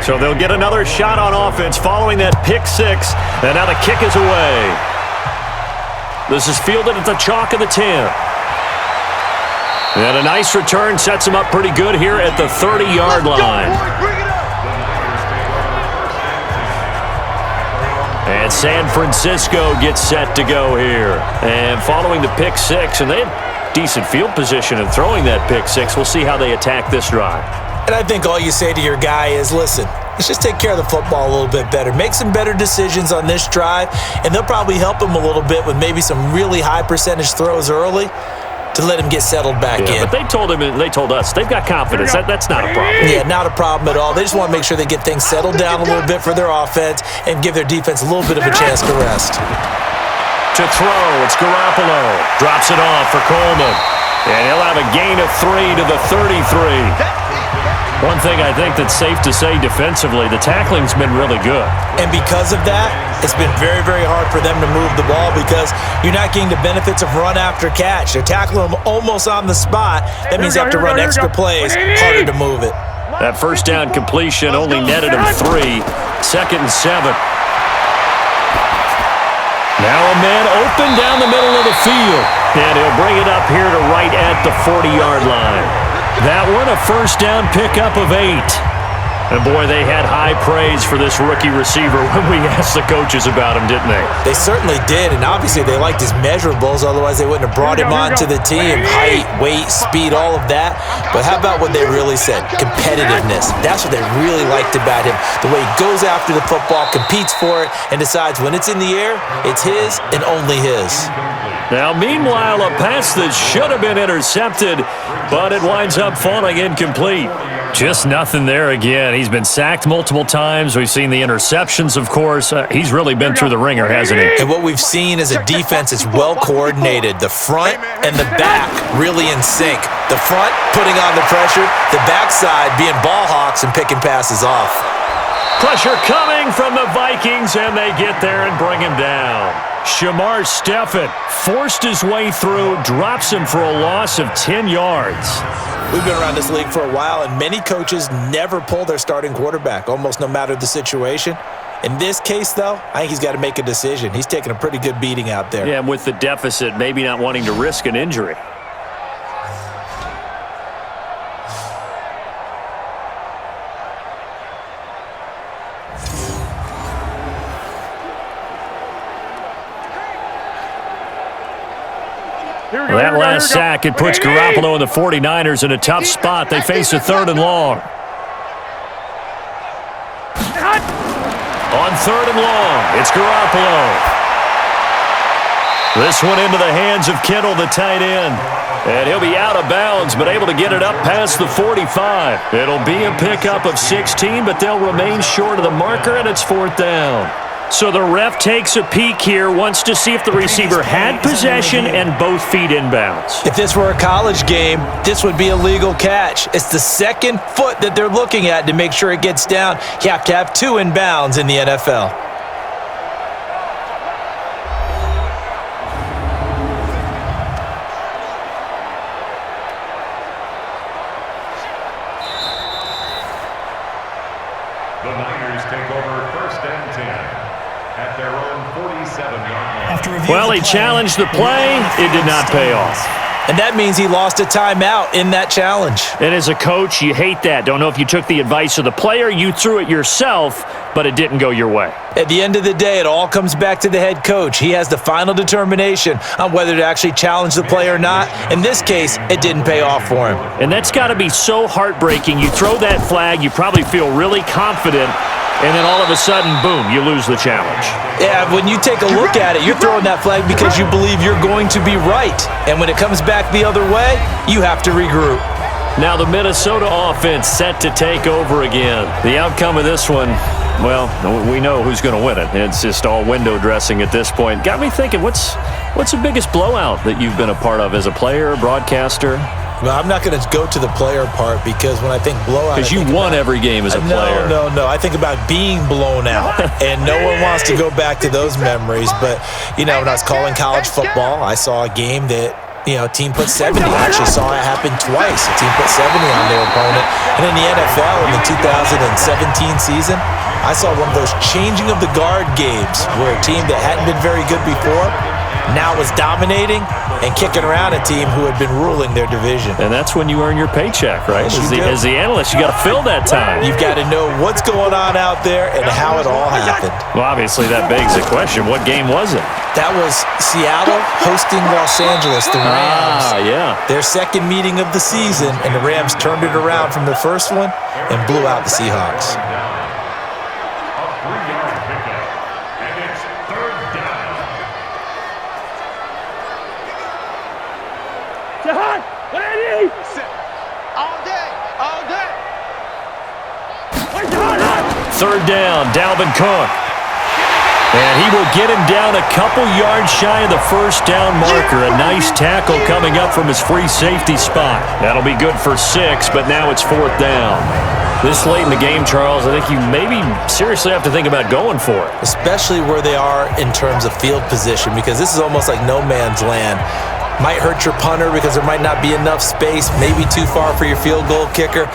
B: So they'll get another shot on offense following that pick 6. And now the kick is away. This is fielded at the chalk of the 10. And a nice return sets him up pretty good here at the 30-yard line. And San Francisco gets set to go here. And following the pick 6, and they had decent field position in throwing that pick 6. We'll see how they attack this drive.
C: And I think all you say to your guy is, listen, let's just take care of the football a little bit better. Make some better decisions on this drive, and they'll probably help him a little bit with maybe some really high percentage throws early to let him get settled back in.
B: But they told us, they've got confidence. That's not a problem.
C: Yeah, not a problem at all. They just want to make sure they get things settled down a little bit for their offense and give their defense a little bit of a chance to rest.
B: To throw, it's Garoppolo. Drops it off for Coleman. And he'll have a gain of 3 to the 33. One thing I think that's safe to say defensively, the tackling's been really good.
C: And because of that, it's been very, very hard for them to move the ball because you're not getting the benefits of run after catch. They're tackling them almost on the spot. That means you have to run extra plays, harder to move it.
B: That first down completion only netted him 3. 2nd and 7. Now a man open down the middle of the field. And he'll bring it up here to right at the 40-yard line. That one a first down pickup of 8. And boy, they had high praise for this rookie receiver when we asked the coaches about him, didn't they?
C: They certainly did, and obviously they liked his measurables, otherwise they wouldn't have brought him onto the team. Height, weight, speed, all of that. But how about what they really said? Competitiveness. That's what they really liked about him. The way he goes after the football, competes for it, and decides when it's in the air, it's his and only his.
B: Now, meanwhile, a pass that should have been intercepted, but it winds up falling incomplete. Just nothing there again. He's been sacked multiple times. We've seen the interceptions, of course. He's really been through the ringer, hasn't he?
C: And what we've seen is a defense that's well coordinated. The front and the back really in sync. The front putting on the pressure, the backside being ball hawks and picking passes off.
B: Pressure coming from the Vikings, and they get there and bring him down. Shamar Stephen forced his way through, drops him for a loss of 10 yards.
C: We've been around this league for a while, and many coaches never pull their starting quarterback, almost no matter the situation. In this case, though, I think he's got to make a decision. He's taking a pretty good beating out there.
B: Yeah, and with the deficit, maybe not wanting to risk an injury. That last sack, it puts Garoppolo and the 49ers in a tough spot. They face a 3rd and long. On 3rd and long, it's Garoppolo. This one into the hands of Kittle, the tight end. And he'll be out of bounds, but able to get it up past the 45. It'll be a pickup of 16, but they'll remain short of the marker, and it's 4th down. So the ref takes a peek here, wants to see if the receiver had possession and both feet inbounds.
C: If this were a college game, this would be a legal catch. It's the second foot that they're looking at to make sure it gets down. You have to have 2 inbounds in the NFL.
G: The Niners take over 1st and 10. At their own 47-yard line.
B: Well, he challenged the play. It did not pay off.
C: And that means he lost a timeout in that challenge.
B: And as a coach, you hate that. Don't know if you took the advice of the player, you threw it yourself, but it didn't go your way.
C: At the end of the day, it all comes back to the head coach. He has the final determination on whether to actually challenge the play or not. In this case, it didn't pay off for him.
B: And that's got to be so heartbreaking. You throw that flag, you probably feel really confident, and then all of a sudden, boom, you lose the challenge.
C: Yeah, when you take a look at it, you're throwing that flag because you believe you're going to be right. And when it comes back the other way, you have to regroup.
B: Now the Minnesota offense set to take over again. The outcome of this one, well, we know who's going to win it. It's just all window dressing at this point. Got me thinking, what's the biggest blowout that you've been a part of as a player, broadcaster?
C: Well, I'm not going to go to the player part because when I think blowout...
B: Because you won every game as a player.
C: No. I think about being blown out, and no one wants to go back to those memories. But, when I was calling college football, I saw a game that, a team put 70. I actually saw it happen twice. A team put 70 on their opponent. And in the NFL, in the 2017 season, I saw one of those changing of the guard games where a team that hadn't been very good before now was dominating and kicking around a team who had been ruling their division.
B: And that's when you earn your paycheck, right? As the analyst, you got to fill that time.
C: You've got to know what's going on out there and how it all happened.
B: Well, obviously, that begs the question, what game was it?
C: That was Seattle hosting Los Angeles, the Rams.
B: Yeah.
C: Their second meeting of the season, and the Rams turned it around from the first one and blew out the Seahawks.
G: A 3-yard pickup, and it's 3rd down.
H: Jahan, what I need?
D: All day.
H: Where's Jahan?
B: 3rd down, Dalvin Cook. And he will get him down a couple yards shy of the 1st down marker. A nice tackle coming up from his free safety spot. That'll be good for 6, but now it's 4th down. This late in the game, Charles, I think you maybe seriously have to think about going for it.
C: Especially where they are in terms of field position, because this is almost like no man's land. Might hurt your punter because there might not be enough space, maybe too far for your field goal kicker.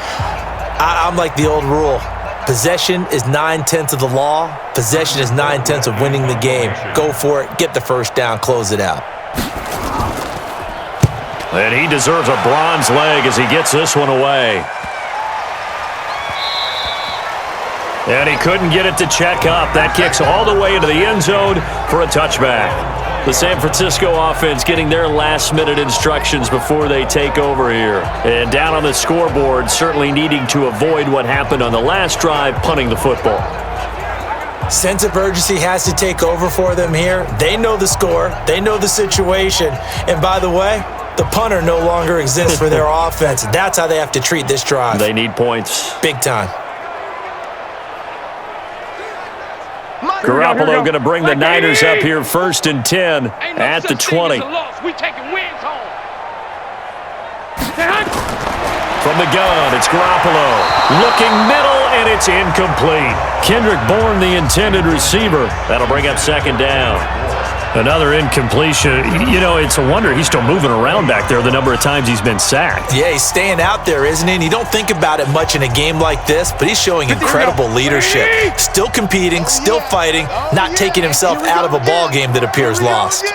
C: I'm like the old rule. Possession is 9/10 of the law. Possession is 9/10 of winning the game. Go for it. Get the 1st down. Close it out.
B: And he deserves a bronze leg as he gets this one away. And he couldn't get it to check up. That kicks all the way into the end zone for a touchback. The San Francisco offense getting their last-minute instructions before they take over here. And down on the scoreboard, certainly needing to avoid what happened on the last drive, punting the football.
C: Sense of urgency has to take over for them here. They know the score. They know the situation. And by the way, the punter no longer exists for their offense. That's how they have to treat this drive.
B: They need points.
C: Big time.
B: Garoppolo going to bring the Niners up here 1st and 10 at the 20.
F: We taking wins home.
B: From the gun, it's Garoppolo. Looking middle, and it's incomplete. Kendrick Bourne, the intended receiver. That'll bring up 2nd down. Another incompletion. You know, it's a wonder he's still moving around back there the number of times he's been sacked.
C: Yeah, he's staying out there, isn't he? And you don't think about it much in a game like this, but he's showing incredible leadership. Still competing, still fighting, not taking himself out of a ball game that appears lost.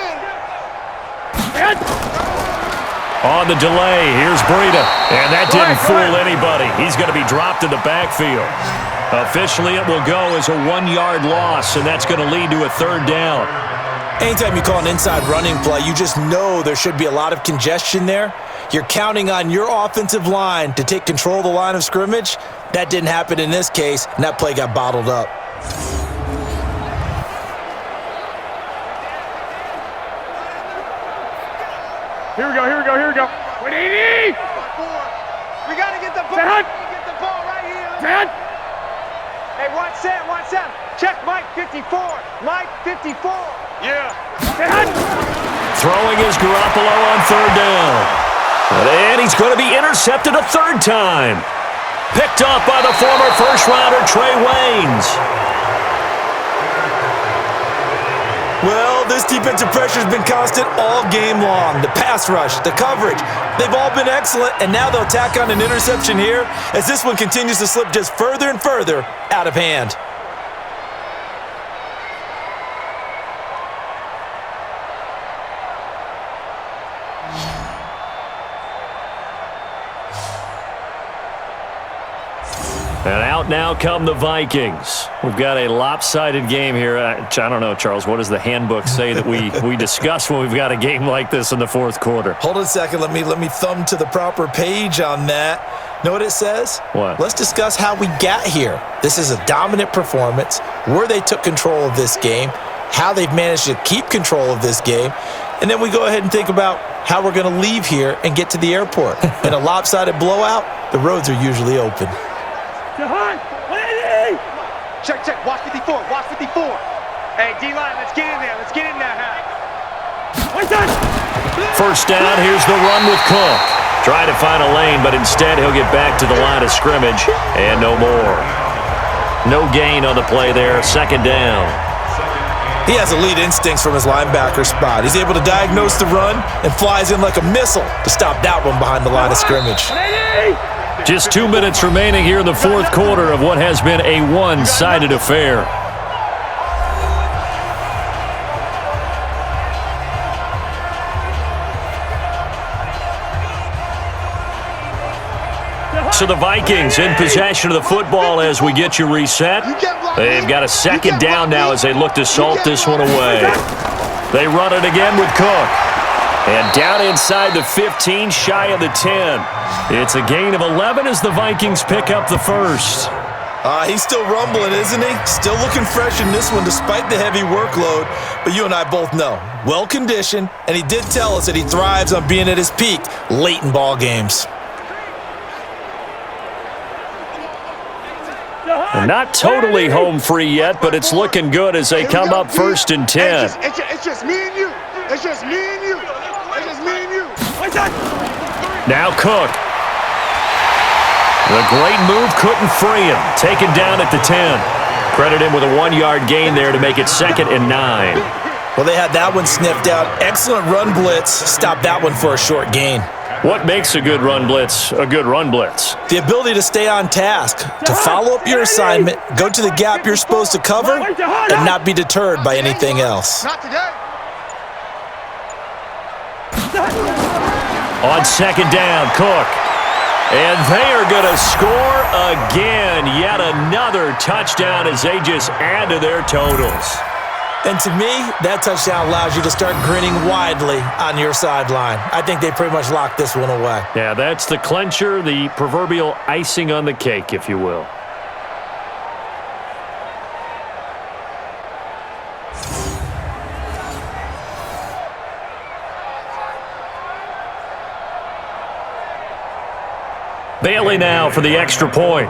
B: On the delay, here's Breida. And that didn't fool anybody. He's going to be dropped in the backfield. Officially, it will go as a 1-yard loss, and that's going to lead to a 3rd down.
C: Anytime you call an inside running play, you just know there should be a lot of congestion there. You're counting on your offensive line to take control of the line of scrimmage. That didn't happen in this case, and that play got bottled up.
H: Here we go, here we go, here we go. What do you need?
D: We got to get the ball.
H: Dad.
D: Get the ball right here.
H: Dad.
D: Hey, watch that. Check Mike 54. Mike 54.
F: Yeah.
H: Dad.
B: Throwing is Garoppolo on 3rd down. And he's going to be intercepted a 3rd time. Picked off by the former first-rounder Trey Waynes.
C: Well, this defensive pressure has been constant all game long. The pass rush, the coverage, they've all been excellent, and now they'll tack on an interception here as this one continues to slip just further and further out of hand.
B: And out now come the Vikings. We've got a lopsided game here. I don't know, Charles, what does the handbook say that we discuss when we've got a game like this in the 4th quarter?
C: Hold on a second. Let me thumb to the proper page on that. Know what it says?
B: What?
C: Let's discuss how we got here. This is a dominant performance, where they took control of this game, how they've managed to keep control of this game, and then we go ahead and think about how we're going to leave here and get to the airport. In a lopsided blowout, the roads are usually open.
D: Check. Watch 54. Hey, D-line, let's get in there. Let's get in there,
B: First down, here's the run with Cook. Try to find a lane, but instead he'll get back to the line of scrimmage, and no more. No gain on the play there, 2nd down.
C: He has elite instincts from his linebacker spot. He's able to diagnose the run and flies in like a missile to stop that one behind the line of scrimmage.
B: Just 2 minutes remaining here in the 4th quarter of what has been a one-sided affair. So the Vikings in possession of the football as we get you reset. They've got a 2nd down now as they look to salt this one away. They run it again with Cook. And down inside the 15, shy of the 10. It's a gain of 11 as the Vikings pick up the first.
C: He's still rumbling, isn't he? Still looking fresh in this one despite the heavy workload. But you and I both know, well-conditioned, and he did tell us that he thrives on being at his peak late in ball games.
B: And not totally home free yet, but it's looking good as they come up 1st and 10.
D: It's just me and you. It's just me and you. It's just me and you.
B: Now Cook. The great move couldn't free him. Taken down at the 10. Credit him with a 1-yard gain there to make it 2nd and 9.
C: Well, they had that one sniffed out. Excellent run blitz. Stopped that one for a short gain.
B: What makes a good run blitz a good run blitz?
C: The ability to stay on task, to follow up your assignment, go to the gap you're supposed to cover, and not be deterred by anything else.
D: Not today.
B: On 2nd down, Cook. And they are going to score again. Yet another touchdown as they just add to their totals.
C: And to me, that touchdown allows you to start grinning widely on your sideline. I think they pretty much locked this one away.
B: Yeah, that's the clincher, the proverbial icing on the cake, if you will. Bailey now for the extra point.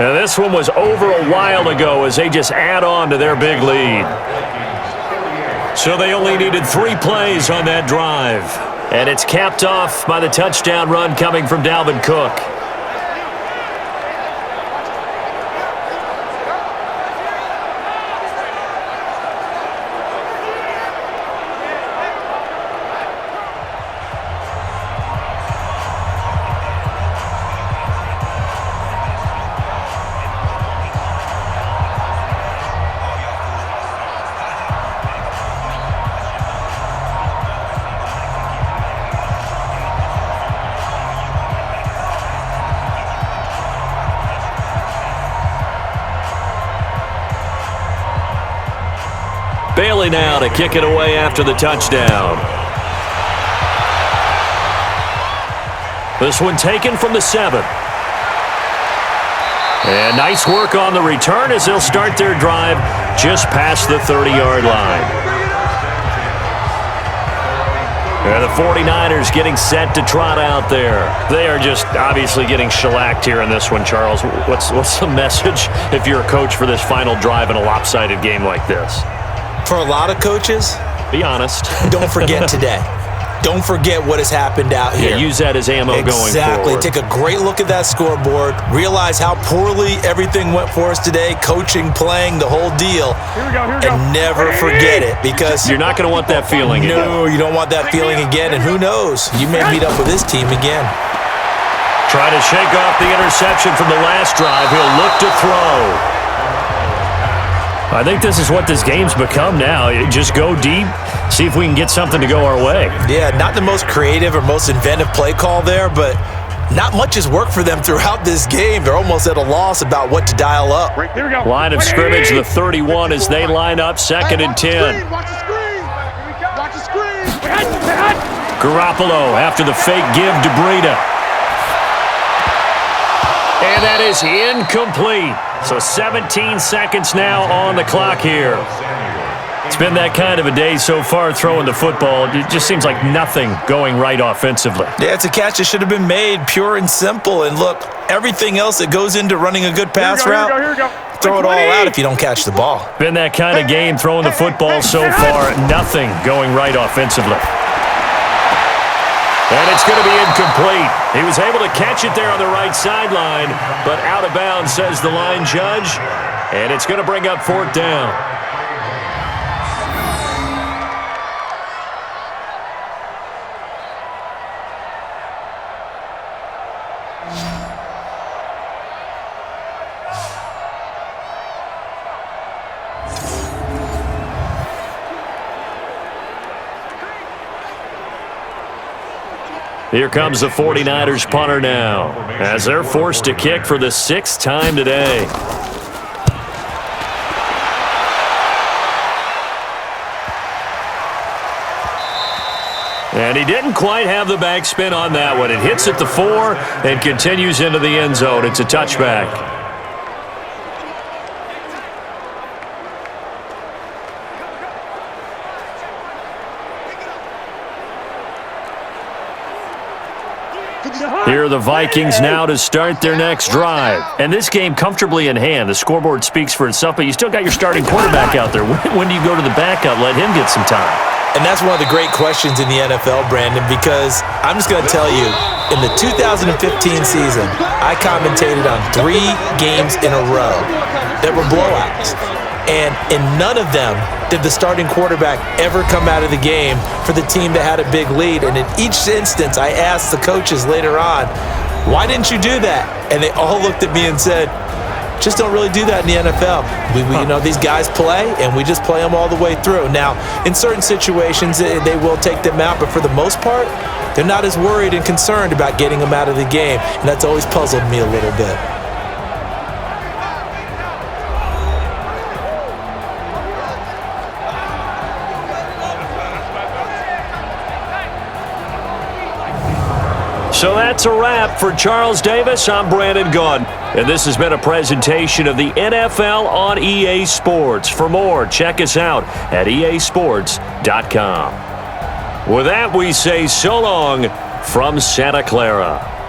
B: Now this one was over a while ago as they just add on to their big lead. So they only needed 3 plays on that drive. And it's capped off by the touchdown run coming from Dalvin Cook. Bailey now to kick it away after the touchdown. This one taken from the 7. And nice work on the return as they'll start their drive just past the 30-yard line. And the 49ers getting set to trot out there. They are just obviously getting shellacked here in this one, Charles. What's the message if you're a coach for this final drive in a lopsided game like this?
C: For a lot of coaches,
B: be honest.
C: Don't forget today. Don't forget what has happened out here.
B: Yeah, use that as ammo going forward.
C: Exactly. Take a great look at that scoreboard. Realize how poorly everything went for us today. Coaching, playing, the whole deal.
H: Here we go.
C: And never forget it, because
B: you're not going to want that feeling again.
C: No, you don't want that feeling again. And who knows? You may meet up with this team again.
B: Trying to shake off the interception from the last drive. He'll look to throw. I think this is what this game's become now. Just go deep, see if we can get something to go our way.
C: Yeah, not the most creative or most inventive play call there, but not much has worked for them throughout this game. They're almost at a loss about what to dial up.
H: Here we go.
B: Line of scrimmage, the 31 as they line up, 2nd and 10.
F: Watch the screen. Watch the screen.
B: Garoppolo after the fake give to Breida. And that is incomplete. So 17 seconds now on the clock here. It's been that kind of a day so far throwing the football. It just seems like nothing going right offensively.
C: Yeah, it's a catch that should have been made, pure and simple. And look, everything else that goes into running a good pass route, throw it all out if you don't catch the ball.
B: Been that kind of game throwing the football so far. Nothing going right offensively. And it's going to be incomplete. He was able to catch it there on the right sideline, but out of bounds, says the line judge. And it's going to bring up 4th down. Here comes the 49ers punter now, as they're forced to kick for the 6th time today. And he didn't quite have the backspin on that one. It hits at the 4 and continues into the end zone. It's a touchback. Here are the Vikings now to start their next drive. And this game comfortably in hand. The scoreboard speaks for itself, but you still got your starting quarterback out there. When do you go to the backup? Let him get some time.
C: And that's one of the great questions in the NFL, Brandon, because I'm just going to tell you, in the 2015 season, I commentated on 3 games in a row that were blowouts. And in none of them did the starting quarterback ever come out of the game for the team that had a big lead. And in each instance, I asked the coaches later on, why didn't you do that? And they all looked at me and said, Just don't really do that in the NFL. These guys play, and we just play them all the way through. Now, in certain situations, they will take them out, but for the most part, they're not as worried and concerned about getting them out of the game, and that's always puzzled me a little bit.
B: So that's a wrap. For Charles Davis, I'm Brandon Gunn. And this has been a presentation of the NFL on EA Sports. For more, check us out at easports.com. With that, we say so long from Santa Clara.